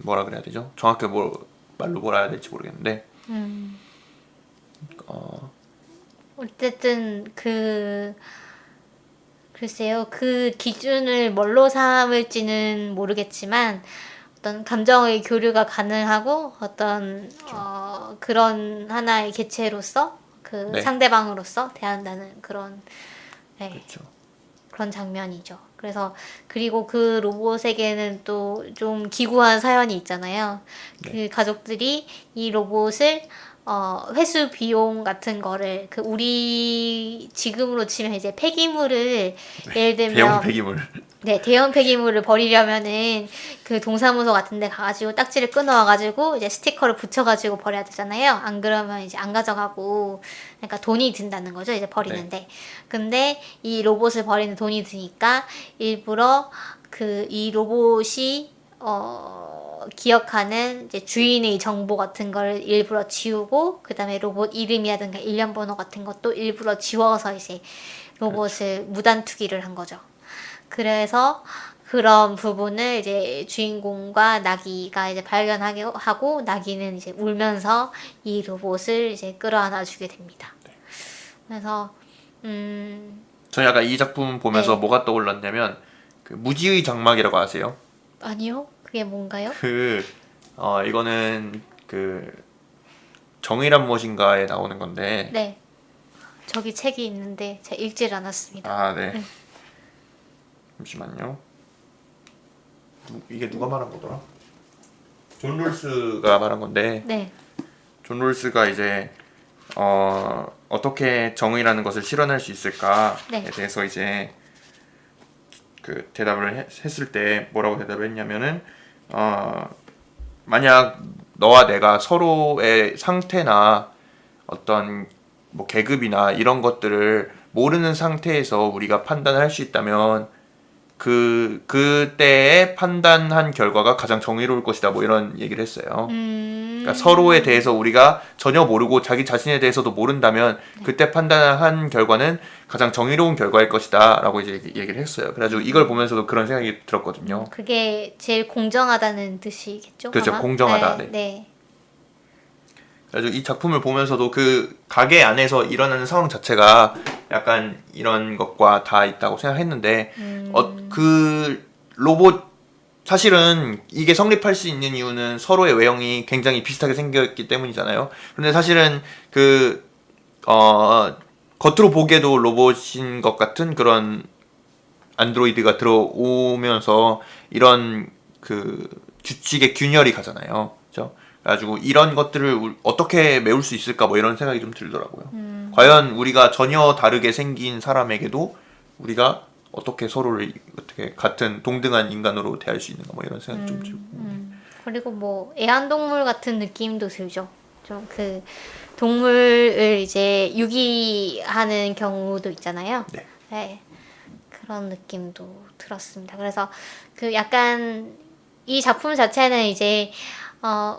뭐라 그래야 되죠? 정확히 말로 뭐라 해야 될지 모르겠는데 어쨌든 글쎄요, 그 기준을 뭘로 삼을지는 모르겠지만 어떤 감정의 교류가 가능하고 어떤 그런 하나의 개체로서 상대방으로서 대한다는 그런 그렇죠. 그런 장면이죠. 그리고 그 로봇에게는 또 좀 기구한 사연이 있잖아요. 그 가족들이 이 로봇을 회수 비용 같은 거를 우리 지금으로 치면 이제 폐기물을 예를 들면 대형 폐기물. 네, 대형 폐기물을 버리려면은 그 동사무소 같은 데 가가지고 딱지를 끊어와가지고 이제 스티커를 붙여가지고 버려야 되잖아요. 안 그러면 이제 안 가져가고, 그러니까 돈이 든다는 거죠. 이제 버리는데. 근데 이 로봇을 버리는 돈이 드니까 일부러 이 로봇이 기억하는 이제 주인의 정보 같은 걸 일부러 지우고 그다음에 로봇 이름이라든가 일련 번호 같은 것도 일부러 지워서 이제 로봇을 무단 투기를 한 거죠. 그래서 그런 부분을 이제 주인공과 나기가 이제 발견하게 하고 나기는 이제 울면서 이 로봇을 이제 끌어안아 주게 됩니다. 그래서 저는 약간 이 작품 보면서 네. 뭐가 떠올랐냐면 그 무지의 장막이라고 아세요? 아니요? 그게 뭔가요? 이거는 그 정의란 무엇인가에 나오는 건데. 네. 저기 책이 있는데 제가 읽질 않았습니다. 아, 네. 잠시만요. 이게 누가 말한 거더라? 존 롤스가 말한 건데. 네. 존 롤스가 이제 어떻게 정의라는 것을 실현할 수 있을까에 네. 대해서 이제 그 대답을 했을 때 뭐라고 대답했냐면은 만약 너와 내가 서로의 상태나 어떤 뭐 계급이나 이런 것들을 모르는 상태에서 우리가 판단할 수 있다면 그때에 판단한 결과가 가장 정의로울 것이다, 뭐 이런 얘기를 했어요. 그러니까 서로에 대해서 우리가 전혀 모르고 자기 자신에 대해서도 모른다면 그때 판단한 결과는 가장 정의로운 결과일 것이다 라고 이제 얘기를 했어요. 그래가지고 이걸 보면서도 그런 생각이 들었거든요. 그게 제일 공정하다는 뜻이겠죠? 그렇죠. 아마? 공정하다. 네. 네. 네. 그래가지고 이 작품을 보면서도 그 가게 안에서 일어나는 상황 자체가 약간 이런 것과 다 있다고 생각했는데 그 로봇 사실은 이게 성립할 수 있는 이유는 서로의 외형이 굉장히 비슷하게 생겼기 때문이잖아요. 근데 사실은 겉으로 보기에도 로봇인 것 같은 그런 안드로이드가 들어오면서 이런 그 규칙의 균열이 가잖아요. 그렇죠? 그래가지고 이런 것들을 어떻게 메울 수 있을까 뭐 이런 생각이 좀 들더라고요. 과연 우리가 전혀 다르게 생긴 사람에게도 우리가 어떻게 서로를 어떻게 같은 동등한 인간으로 대할 수 있는가 뭐 이런 생각이 좀 들고. 그리고 뭐 애완동물 같은 느낌도 들죠. 좀 그 동물을 이제 유기하는 경우도 있잖아요. 네. 네. 그런 느낌도 들었습니다. 그래서 그 약간 이 작품 자체는 이제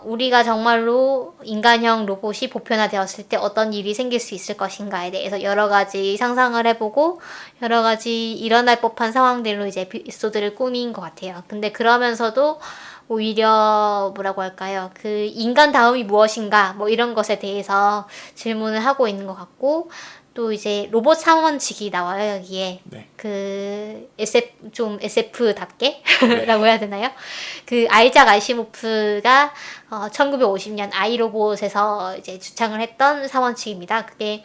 우리가 정말로 인간형 로봇이 보편화되었을 때 어떤 일이 생길 수 있을 것인가에 대해서 여러 가지 상상을 해보고 여러 가지 일어날 법한 상황들로 이제 에피소드를 꾸민 것 같아요. 근데 그러면서도 오히려 뭐라고 할까요? 그 인간다움이 무엇인가 뭐 이런 것에 대해서 질문을 하고 있는 것 같고 또 이제 로봇 사원직이 나와요 여기에. 네. 그 SF답게 라고 해야 되나요? 그 아이작 아시모프가 1950년 아이로봇에서 이제 주창을 했던 사원칙입니다. 그게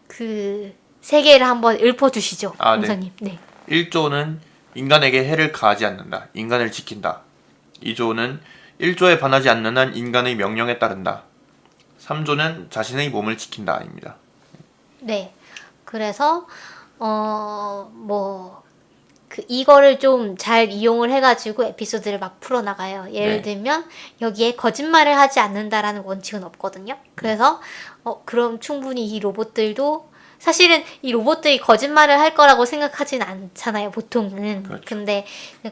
그 세계를 한번 읊어주시죠, 원장님. 네. 1조는 인간에게 해를 가하지 않는다. 인간을 지킨다. 2조는 1조에 반하지 않는 한 인간의 명령에 따른다. 3조는 자신의 몸을 지킨다입니다. 네. 그래서 이거를 좀 잘 이용을 해가지고 에피소드를 막 풀어나가요. 예를 들면 여기에 거짓말을 하지 않는다라는 원칙은 없거든요. 그래서 그럼 충분히 이 로봇들도 사실은 이 로봇들이 거짓말을 할 거라고 생각하진 않잖아요, 보통은. 그렇죠. 근데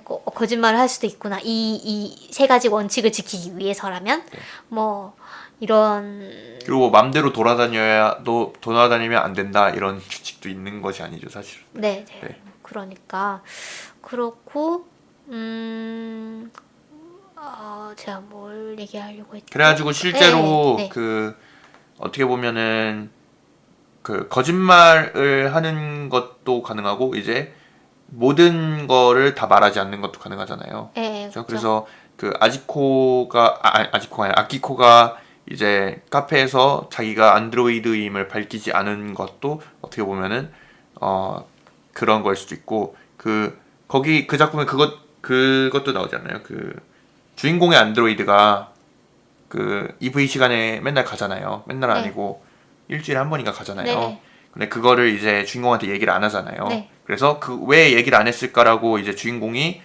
거짓말을 할 수도 있구나. 이 세 가지 원칙을 지키기 위해서라면 뭐 이런 그리고 맘대로 돌아다니면 안 된다 이런 규칙도 있는 것이 아니죠, 사실. 네. 그러니까 그렇고 제가 뭘 얘기하려고 했죠? 그래가지고 실제로 네. 그 어떻게 보면은 그 거짓말을 하는 것도 가능하고 이제 모든 거를 다 말하지 않는 것도 가능하잖아요. 네, 그렇죠? 그래서 그 아키코가 이제 카페에서 자기가 안드로이드임을 밝히지 않은 것도 어떻게 보면은 그런 거일 수도 있고 거기 그 작품에 그것도 나오지 않나요? 그 주인공의 안드로이드가 그 EV 시간에 맨날 가잖아요. 맨날 아니고 일주일에 한 번인가 가잖아요. 네. 근데 그거를 이제 주인공한테 얘기를 안 하잖아요. 네. 그래서 왜 얘기를 안 했을까라고 이제 주인공이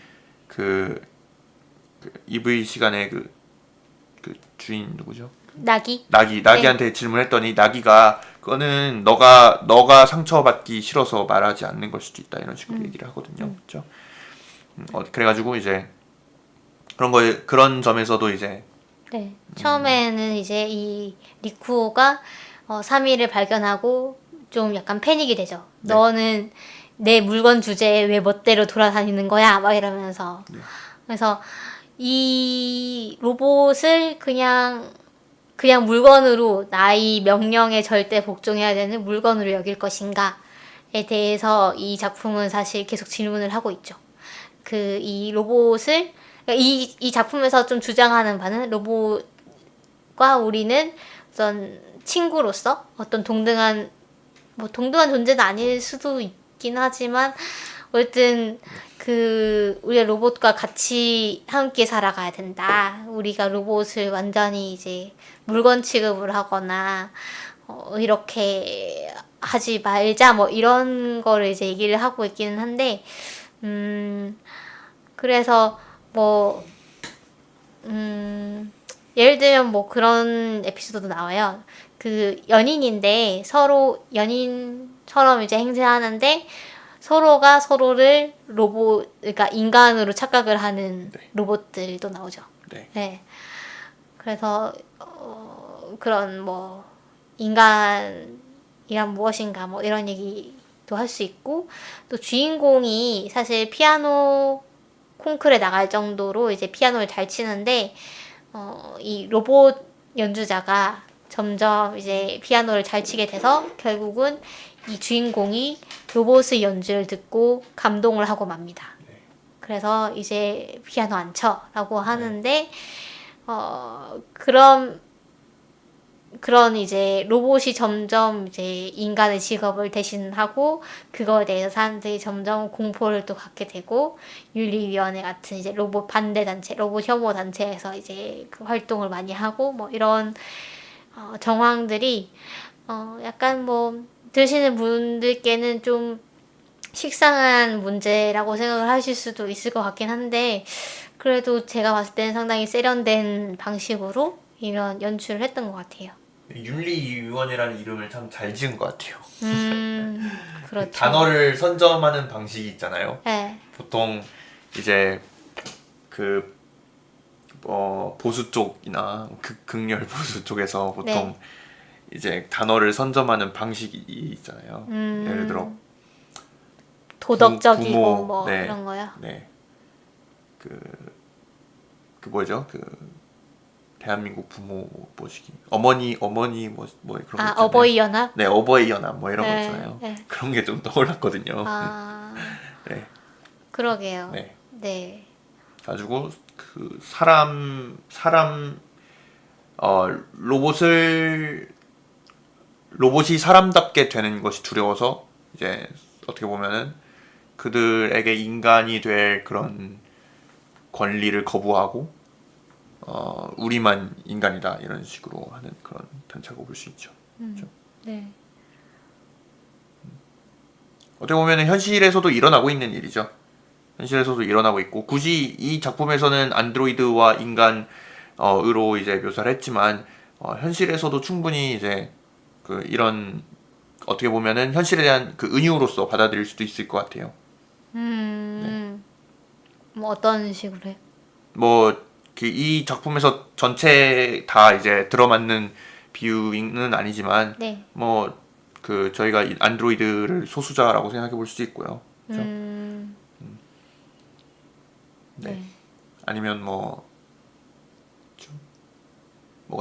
그 EV 시간에 그 주인 누구죠? 나기한테 질문했더니 나기가 그거는 너가 상처받기 싫어서 말하지 않는 걸 수도 있다 이런 식으로 얘기를 하거든요. 그렇죠? 그래가지고 이제 그런 점에서도 이제 네. 처음에는 이제 이 리쿠오가 3위를 발견하고 좀 약간 패닉이 되죠. 네. 너는 내 물건 주제에 왜 멋대로 돌아다니는 거야? 막 이러면서. 네. 그래서 이 로봇을 그냥 물건으로 나의 명령에 절대 복종해야 되는 물건으로 여길 것인가에 대해서 이 작품은 사실 계속 질문을 하고 있죠. 이 로봇을 이 작품에서 좀 주장하는 바는 로봇과 우리는 어떤 친구로서 어떤 동등한 존재는 아닐 수도 있긴 하지만 어쨌든 우리가 로봇과 같이 함께 살아가야 된다. 우리가 로봇을 완전히 이제 물건 취급을 하거나 이렇게 하지 말자 뭐 이런 거를 이제 얘기를 하고 있기는 한데 그래서 뭐 예를 들면 뭐 그런 에피소드도 나와요. 연인인데 서로 연인처럼 이제 행세하는데 서로가 서로를 그러니까 인간으로 착각을 하는 네. 로봇들도 나오죠. 네. 네. 그래서 그런 뭐 인간이란 무엇인가 뭐 이런 얘기도 할 수 있고 또 주인공이 사실 피아노 콩쿠르에 나갈 정도로 이제 피아노를 잘 치는데 이 로봇 연주자가 점점 이제 피아노를 잘 치게 돼서 결국은 이 주인공이 로봇의 연주를 듣고 감동을 하고 맙니다. 네. 그래서 이제 피아노 안 쳐라고 하는데 그런 이제 로봇이 점점 이제 인간의 직업을 대신하고 그거에 대해서 사람들이 점점 공포를 또 갖게 되고 윤리위원회 같은 이제 로봇 반대 단체, 로봇 혐오 단체에서 이제 그 활동을 많이 하고 뭐 이런 정황들이 약간 뭐 들으시는 분들께는 좀 식상한 문제라고 생각을 하실 수도 있을 것 같긴 한데 그래도 제가 봤을 때는 상당히 세련된 방식으로 이런 연출을 했던 것 같아요. 윤리위원회라는 이름을 참 잘 지은 것 같아요. 그렇죠. 단어를 선점하는 방식이 있잖아요. 네. 보통 이제 보수 쪽이나 극렬 보수 쪽에서 보통 네. 이제 단어를 선점하는 방식이 있잖아요. 예를 들어 도덕적이고 부모, 뭐 네, 그런 거요. 네. 뭐죠? 대한민국 부모 뭐시기 어머니 뭐 그런 거 있잖아요. 어버이 연합? 네, 어버이 연합 뭐 이런 거 네, 있잖아요. 네. 그런 게 좀 떠올랐거든요. 네. 그러게요. 네. 네. 가지고 로봇이 사람답게 되는 것이 두려워서 이제 어떻게 보면은 그들에게 인간이 될 그런 권리를 거부하고 우리만 인간이다 이런 식으로 하는 그런 단체라고 볼 수 있죠. 그렇죠? 네. 어떻게 보면은 현실에서도 일어나고 있는 일이죠. 현실에서도 일어나고 있고 굳이 이 작품에서는 안드로이드와 인간으로 이제 묘사를 했지만 현실에서도 충분히 이제 이런 어떻게 보면은 현실에 대한 은유로서 받아들일 수도 있을 것 같아요. 뭐 어떤 식으로 해? 이 작품에서 전체 다 이제 들어맞는 비유는 아니지만 네. 저희가 이 안드로이드를 소수자라고 생각해 볼 수도 있고요. 그렇죠? 네. 아니면 뭐가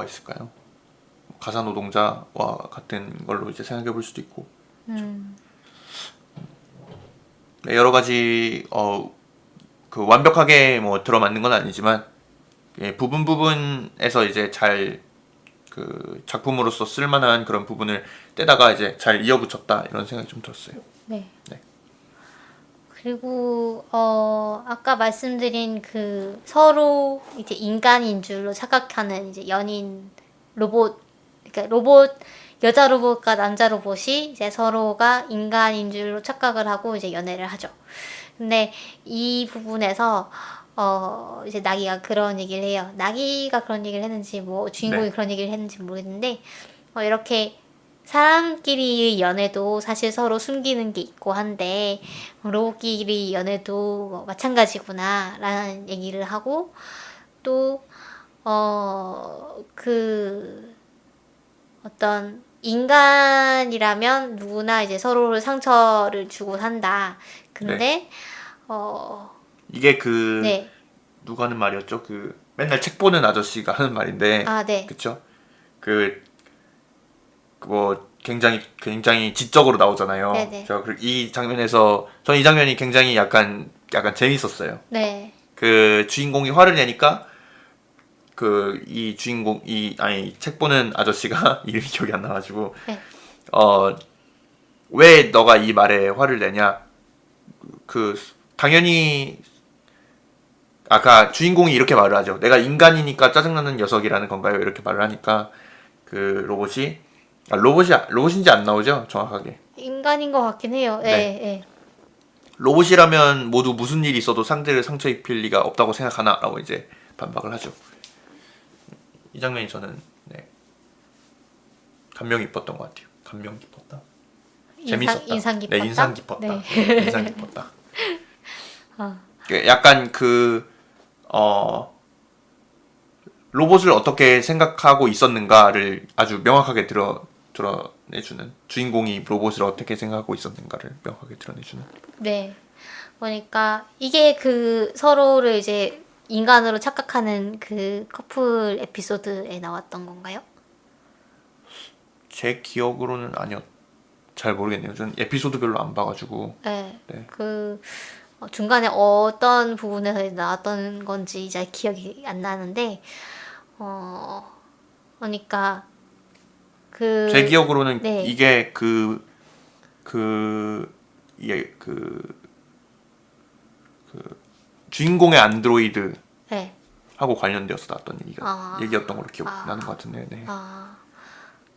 있을까요? 가사 노동자와 같은 걸로 이제 생각해 볼 수도 있고. 그렇죠? 네, 여러 가지 완벽하게 들어맞는 건 아니지만 부분에서 이제 잘 작품으로서 쓸만한 그런 부분을 떼다가 이제 잘 이어붙였다 이런 생각이 좀 들었어요. 네. 네. 그리고 아까 말씀드린 서로 이제 인간인 줄로 착각하는 이제 연인 그러니까 여자 로봇과 남자 로봇이 이제 서로가 인간인 줄로 착각을 하고 이제 연애를 하죠. 근데 이 부분에서 이제 나기가 그런 얘기를 해요. 나기가 그런 얘기를 했는지 뭐 주인공이 네. 그런 얘기를 했는지 모르겠는데 이렇게 사람끼리 연애도 사실 서로 숨기는 게 있고 한데 로봇끼리 연애도 마찬가지구나 라는 얘기를 하고 또 그 어떤 인간이라면 누구나 이제 서로를 상처를 주고 산다. 근데 이게 그 네. 누가 하는 말이었죠? 그 맨날 책 보는 아저씨가 하는 말인데, 네. 그쵸? 그거 굉장히 지적으로 나오잖아요. 네네. 이 장면에서 전 이 장면이 굉장히 약간 재밌었어요. 네. 그 주인공이 화를 내니까 책 보는 아저씨가 이름이 기억이 안 나가지고 네. 왜 너가 이 말에 화를 내냐? 당연히 아까 주인공이 이렇게 말을 하죠. 내가 인간이니까 짜증나는 녀석이라는 건가요? 이렇게 말을 하니까 그 로봇인지 안 나오죠? 정확하게. 인간인 것 같긴 해요. 네. 네. 로봇이라면 모두 무슨 일이 있어도 상대를 상처 입힐 리가 없다고 생각하나? 라고 이제 반박을 하죠. 이 장면이 저는 감명 깊었던 것 같아요. 감명 깊었다. 재밌었다. 인상 깊었다. 네, 인상 깊었다. 네. 인상 깊었다. 어. 약간 로봇을 어떻게 생각하고 있었는가를 아주 명확하게 드러내주는, 주인공이 로봇을 어떻게 생각하고 있었는가를 명확하게 드러내주는. 네. 그러니까 이게 그 서로를 이제 인간으로 착각하는 그 커플 에피소드에 나왔던 건가요? 제 기억으로는 잘 모르겠네요. 전 에피소드별로 안 봐가지고. 네. 네. 그 중간에 어떤 부분에서 나왔던 건지 잘 기억이 안 나는데 그러니까 제 기억으로는 네. 이게 주인공의 안드로이드 네. 하고 관련되어서 나왔던 얘기였던 걸로 기억나는 것 같은데. 네.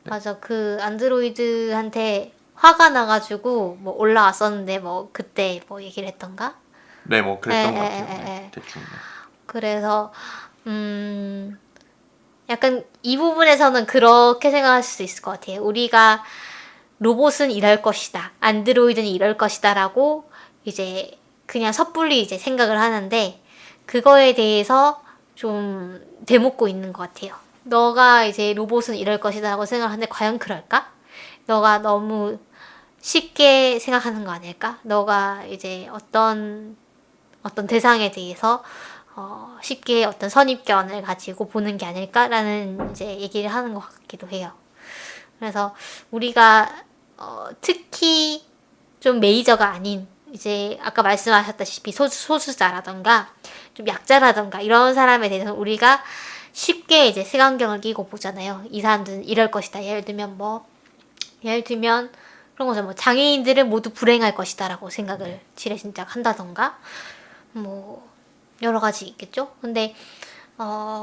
맞아. 그 안드로이드한테 화가 나가지고 뭐 올라왔었는데 뭐 그때 뭐 얘기를 했던가? 네, 뭐 그랬던 것 같아요. 네, 대충. 그래서 약간 이 부분에서는 그렇게 생각할 수 있을 것 같아요. 우리가 로봇은 이럴 것이다, 안드로이드는 이럴 것이다라고 이제 그냥 섣불리 이제 생각을 하는데 그거에 대해서 좀 되묻고 있는 것 같아요. 너가 이제 로봇은 이럴 것이다라고 생각하는데 과연 그럴까? 너가 너무 쉽게 생각하는 거 아닐까? 너가 이제 어떤 대상에 대해서 쉽게 어떤 선입견을 가지고 보는 게 아닐까라는 이제 얘기를 하는 것 같기도 해요. 그래서 우리가 특히 좀 메이저가 아닌 이제 아까 말씀하셨다시피 소수자라던가 좀 약자라던가 이런 사람에 대해서 우리가 쉽게 이제 색안경을 끼고 보잖아요. 이 사람들은 이럴 것이다. 예를 들면 그런 거죠. 뭐 장애인들은 모두 불행할 것이다라고 생각을 지레짐작 한다던가 뭐 여러 가지 있겠죠. 근데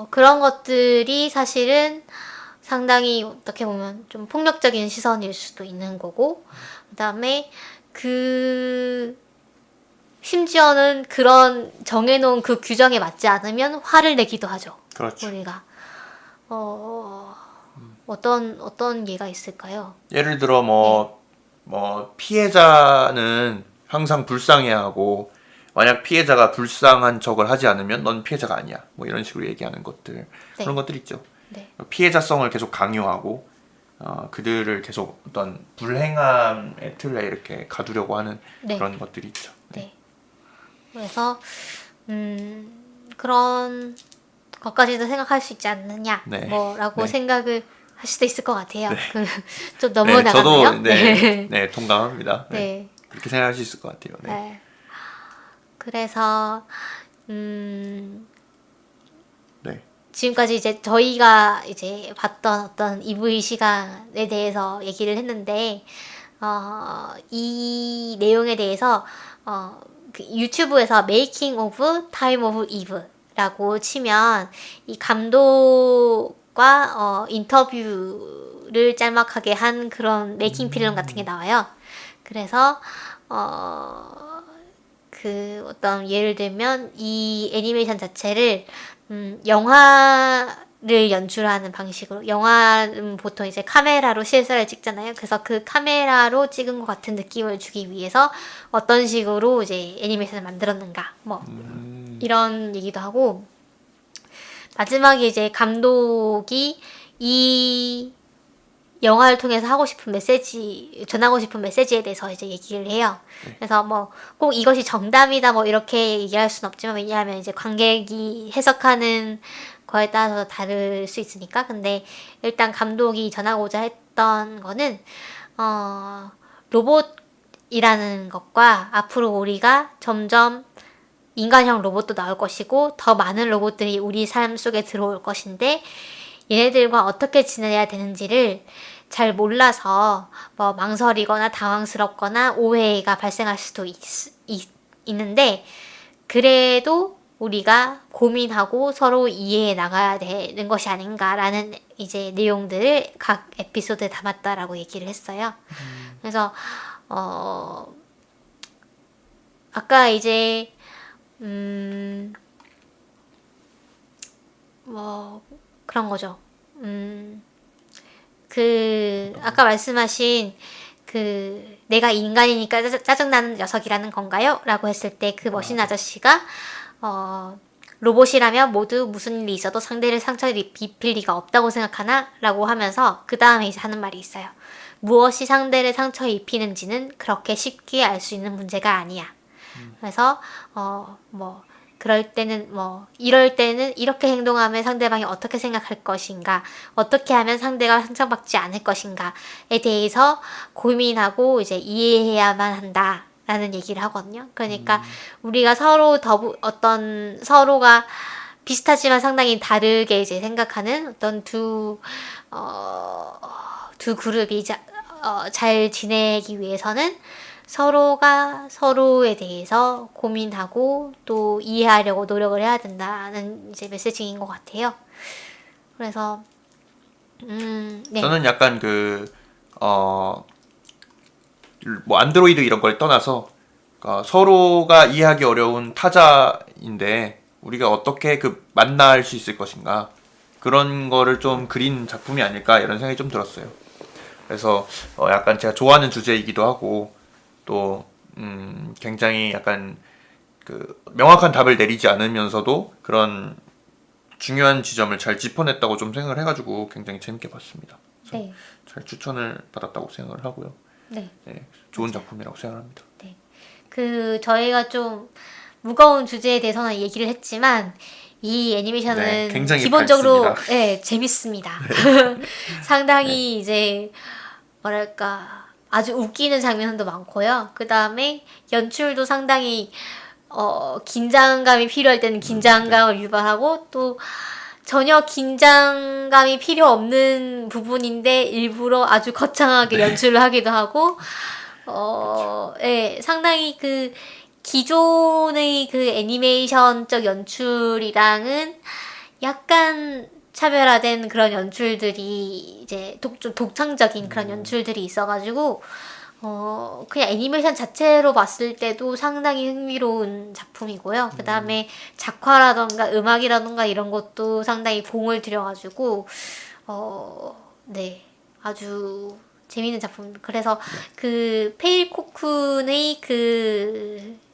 그런 것들이 사실은 상당히 어떻게 보면 좀 폭력적인 시선일 수도 있는 거고, 그다음에 심지어는 그런 정해놓은 그 규정에 맞지 않으면 화를 내기도 하죠. 그렇죠. 우리가 어떤 예가 있을까요? 예를 들어 뭐 피해자는 항상 불쌍해하고 만약 피해자가 불쌍한 척을 하지 않으면 넌 피해자가 아니야. 뭐 이런 식으로 얘기하는 것들. 네. 그런 것들 있죠. 네. 피해자성을 계속 강요하고 그들을 계속 어떤 불행함의 틀에 이렇게 가두려고 하는 네. 그런 것들이 있죠. 네. 그래서 그런 것까지도 생각할 수 있지 않느냐, 네. 뭐라고 네. 생각을 할 수도 있을 것 같아요. 네. 좀 넘어나갔네요. 저도 네. 네, 동감합니다. 네. 네. 그렇게 생각할 수 있을 것 같아요. 네. 네. 그래서 네. 지금까지 이제 저희가 이제 봤던 어떤 EV 시간에 대해서 얘기를 했는데 이 내용에 대해서 그 유튜브에서 Making of Time of Eve라고 치면 이 감독과 인터뷰를 짤막하게 한 그런 메이킹 필름 같은 게 나와요. 그래서 그 어떤 예를 들면 이 애니메이션 자체를 영화를 연출하는 방식으로, 영화는 보통 이제 카메라로 실사를 찍잖아요. 그래서 그 카메라로 찍은 것 같은 느낌을 주기 위해서 어떤 식으로 이제 애니메이션을 만들었는가, 뭐 이런 얘기도 하고, 마지막에 이제 감독이 이 영화를 통해서 하고 싶은 메시지, 전하고 싶은 메시지에 대해서 이제 얘기를 해요. 그래서 뭐 꼭 이것이 정답이다 뭐 이렇게 얘기할 수는 없지만, 왜냐하면 이제 관객이 해석하는 거에 따라서 다를 수 있으니까. 근데 일단 감독이 전하고자 했던 거는 로봇이라는 것과 앞으로 우리가 점점 인간형 로봇도 나올 것이고 더 많은 로봇들이 우리 삶 속에 들어올 것인데, 얘네들과 어떻게 지내야 되는지를 잘 몰라서 뭐 망설이거나 당황스럽거나 오해가 발생할 수도 있는데, 그래도 우리가 고민하고 서로 이해해 나가야 되는 것이 아닌가라는 이제 내용들을 각 에피소드에 담았다라고 얘기를 했어요. 그래서 아까 이제 뭐 그런 거죠. 아까 말씀하신 내가 인간이니까 짜증나는 녀석이라는 건가요? 라고 했을 때 그 멋있는 아저씨가 로봇이라면 모두 무슨 일이 있어도 상대를 상처를 입힐 리가 없다고 생각하나? 라고 하면서 그 다음에 이제 하는 말이 있어요. 무엇이 상대를 상처 입히는지는 그렇게 쉽게 알 수 있는 문제가 아니야. 그래서 그럴 때는 이럴 때는 이렇게 행동하면 상대방이 어떻게 생각할 것인가, 어떻게 하면 상대가 상처받지 않을 것인가에 대해서 고민하고 이제 이해해야만 한다라는 얘기를 하거든요. 그러니까 우리가 서로 서로가 비슷하지만 상당히 다르게 이제 생각하는 어떤 두 그룹이 잘 지내기 위해서는 서로가 서로에 대해서 고민하고 또 이해하려고 노력을 해야 된다는 이제 메시지인 것 같아요. 그래서 네. 저는 약간 뭐 안드로이드 이런 걸 떠나서 서로가 이해하기 어려운 타자인데 우리가 어떻게 만날 수 있을 것인가, 그런 거를 좀 그린 작품이 아닐까 이런 생각이 좀 들었어요. 그래서 약간 제가 좋아하는 주제이기도 하고 또 굉장히 약간 명확한 답을 내리지 않으면서도 그런 중요한 지점을 잘 짚어냈다고 좀 생각을 해가지고 굉장히 재밌게 봤습니다. 네. 잘 추천을 받았다고 생각을 하고요. 네. 네, 좋은 작품이라고 생각합니다. 네. 저희가 좀 무거운 주제에 대해서는 얘기를 했지만 이 애니메이션은 굉장히 기본적으로 밝습니다. 재밌습니다. 상당히 이제 뭐랄까 아주 웃기는 장면도 많고요. 그 다음에 연출도 상당히 긴장감이 필요할 때는 긴장감을 유발하고, 또 전혀 긴장감이 필요 없는 부분인데 일부러 아주 거창하게 연출을 하기도 하고, 상당히 기존의 애니메이션적 연출이랑은 약간 차별화된 그런 연출들이 이제 좀 독창적인 그런 연출들이 있어가지고 그냥 애니메이션 자체로 봤을 때도 상당히 흥미로운 작품이고요. 그 다음에 작화라던가 음악이라던가 이런 것도 상당히 공을 들여가지고 아주 재밌는 작품. 그래서 페일 코쿤의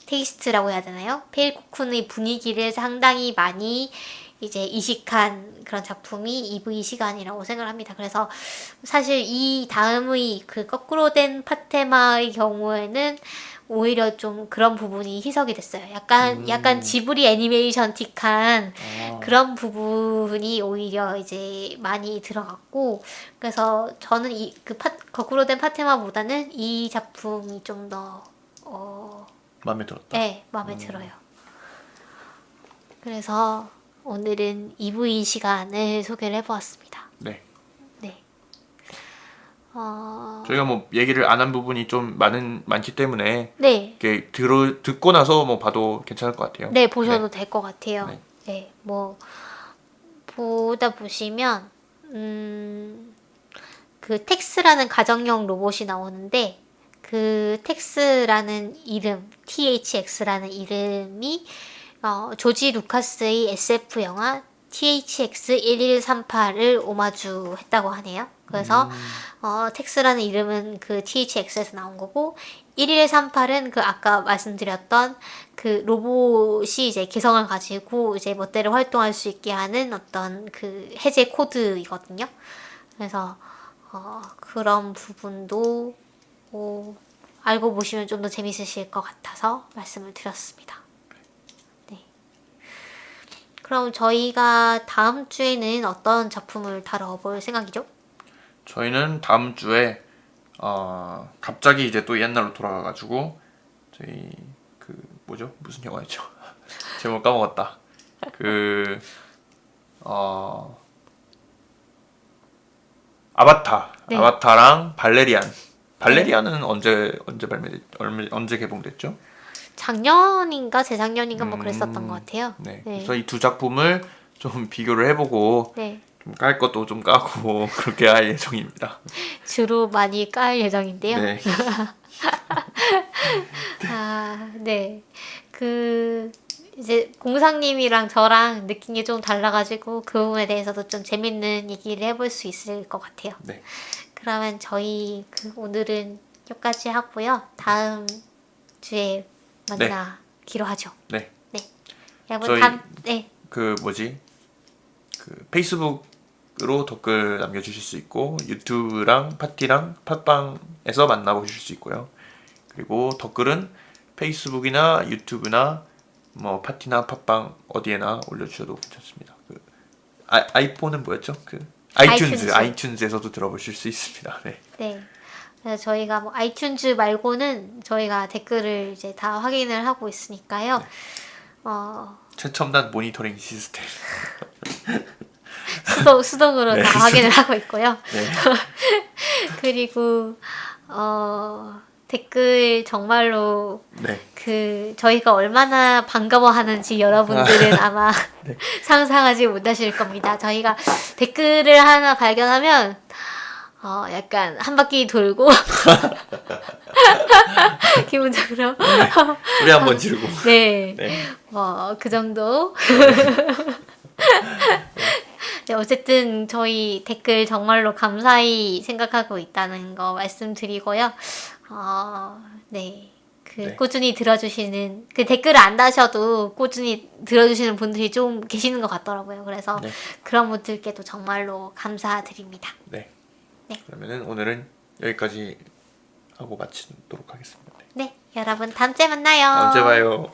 테이스트라고 해야 되나요? 페일 코쿤의 분위기를 상당히 많이 이제 이식한 그런 작품이 EV 시간이라고 생각을 합니다. 그래서 사실 이 다음의 거꾸로 된 파테마의 경우에는 오히려 좀 그런 부분이 희석이 됐어요. 약간 지브리 애니메이션틱한 그런 부분이 오히려 이제 많이 들어갔고, 그래서 저는 거꾸로 된 파테마보다는 이 작품이 좀 더 마음에 들었다. 네, 마음에 들어요. 그래서 오늘은 EV 시간을 소개를 해보았습니다. 네. 네. 저희가 뭐 얘기를 안 한 부분이 좀 많기 때문에 네. 이렇게 듣고 나서 뭐 봐도 괜찮을 것 같아요. 네, 보셔도 될 것 같아요. 네. 네, 보다 보시면 텍스라는 가정용 로봇이 나오는데, 텍스라는 이름, THX라는 이름이 조지 루카스의 SF 영화 THX-1138을 오마주했다고 하네요. 그래서 텍스라는 이름은 THX에서 나온 거고, 1138은 그 아까 말씀드렸던 그 로봇이 이제 개성을 가지고 이제 멋대로 활동할 수 있게 하는 어떤 그 해제 코드이거든요. 그래서 그런 부분도 알고 보시면 좀 더 재밌으실 것 같아서 말씀을 드렸습니다. 네. 그럼 저희가 다음 주에는 어떤 작품을 다뤄볼 생각이죠? 저희는 다음 주에 갑자기 이제 또 옛날로 돌아가가지고 저희 그 뭐죠? 무슨 영화였죠? 제목 까먹었다. 그 아바타. 네. 아바타랑 발레리안은 언제 개봉됐죠? 작년인가 재작년인가 뭐 그랬었던 것 같아요. 네. 네. 그래서 이 두 작품을 좀 비교를 해보고 네. 좀 깔 것도 좀 까고 그렇게 할 예정입니다. 주로 많이 깔 예정인데요. 네. 네. 이제 공상님이랑 저랑 느낀 게 좀 달라가지고 그 부분에 대해서도 좀 재밌는 얘기를 해볼 수 있을 것 같아요. 네. 그러면 저희 오늘은 여기까지 하고요. 다음 주에 만나기로 하죠. 네. 네. 여러분 저희 그 페이스북으로 댓글 남겨주실 수 있고 유튜브랑 파티랑 팟빵에서 만나보실 수 있고요. 그리고 댓글은 페이스북이나 유튜브나 뭐 파티나 팟빵 어디에나 올려주셔도 괜찮습니다. 아이폰은 뭐였죠? 아이튠즈에서도 들어보실 수 있습니다. 네. 네. 그래서 저희가 뭐 아이튠즈 말고는 저희가 댓글을 이제 다 확인을 하고 있으니까요. 최첨단 모니터링 시스템. 수동으로 네. 다 확인을 하고 있고요. 네. 그리고 댓글 정말로 네. 저희가 얼마나 반가워하는지 여러분들은 아마 네. 상상하지 못하실 겁니다. 저희가 댓글을 하나 발견하면 약간 한 바퀴 돌고 기본적으로 우리 한번 지르고. 네. 네. 그 정도. 네, 어쨌든 저희 댓글 정말로 감사히 생각하고 있다는 거 말씀드리고요. 네. 네. 꾸준히 들어주시는, 댓글을 안 다셔도 꾸준히 들어주시는 분들이 좀 계시는 것 같더라고요. 그래서 네. 그런 분들께도 정말로 감사드립니다. 네. 네. 그러면은 오늘은 여기까지 하고 마치도록 하겠습니다. 네. 여러분, 다음 주에 만나요. 언제 봐요?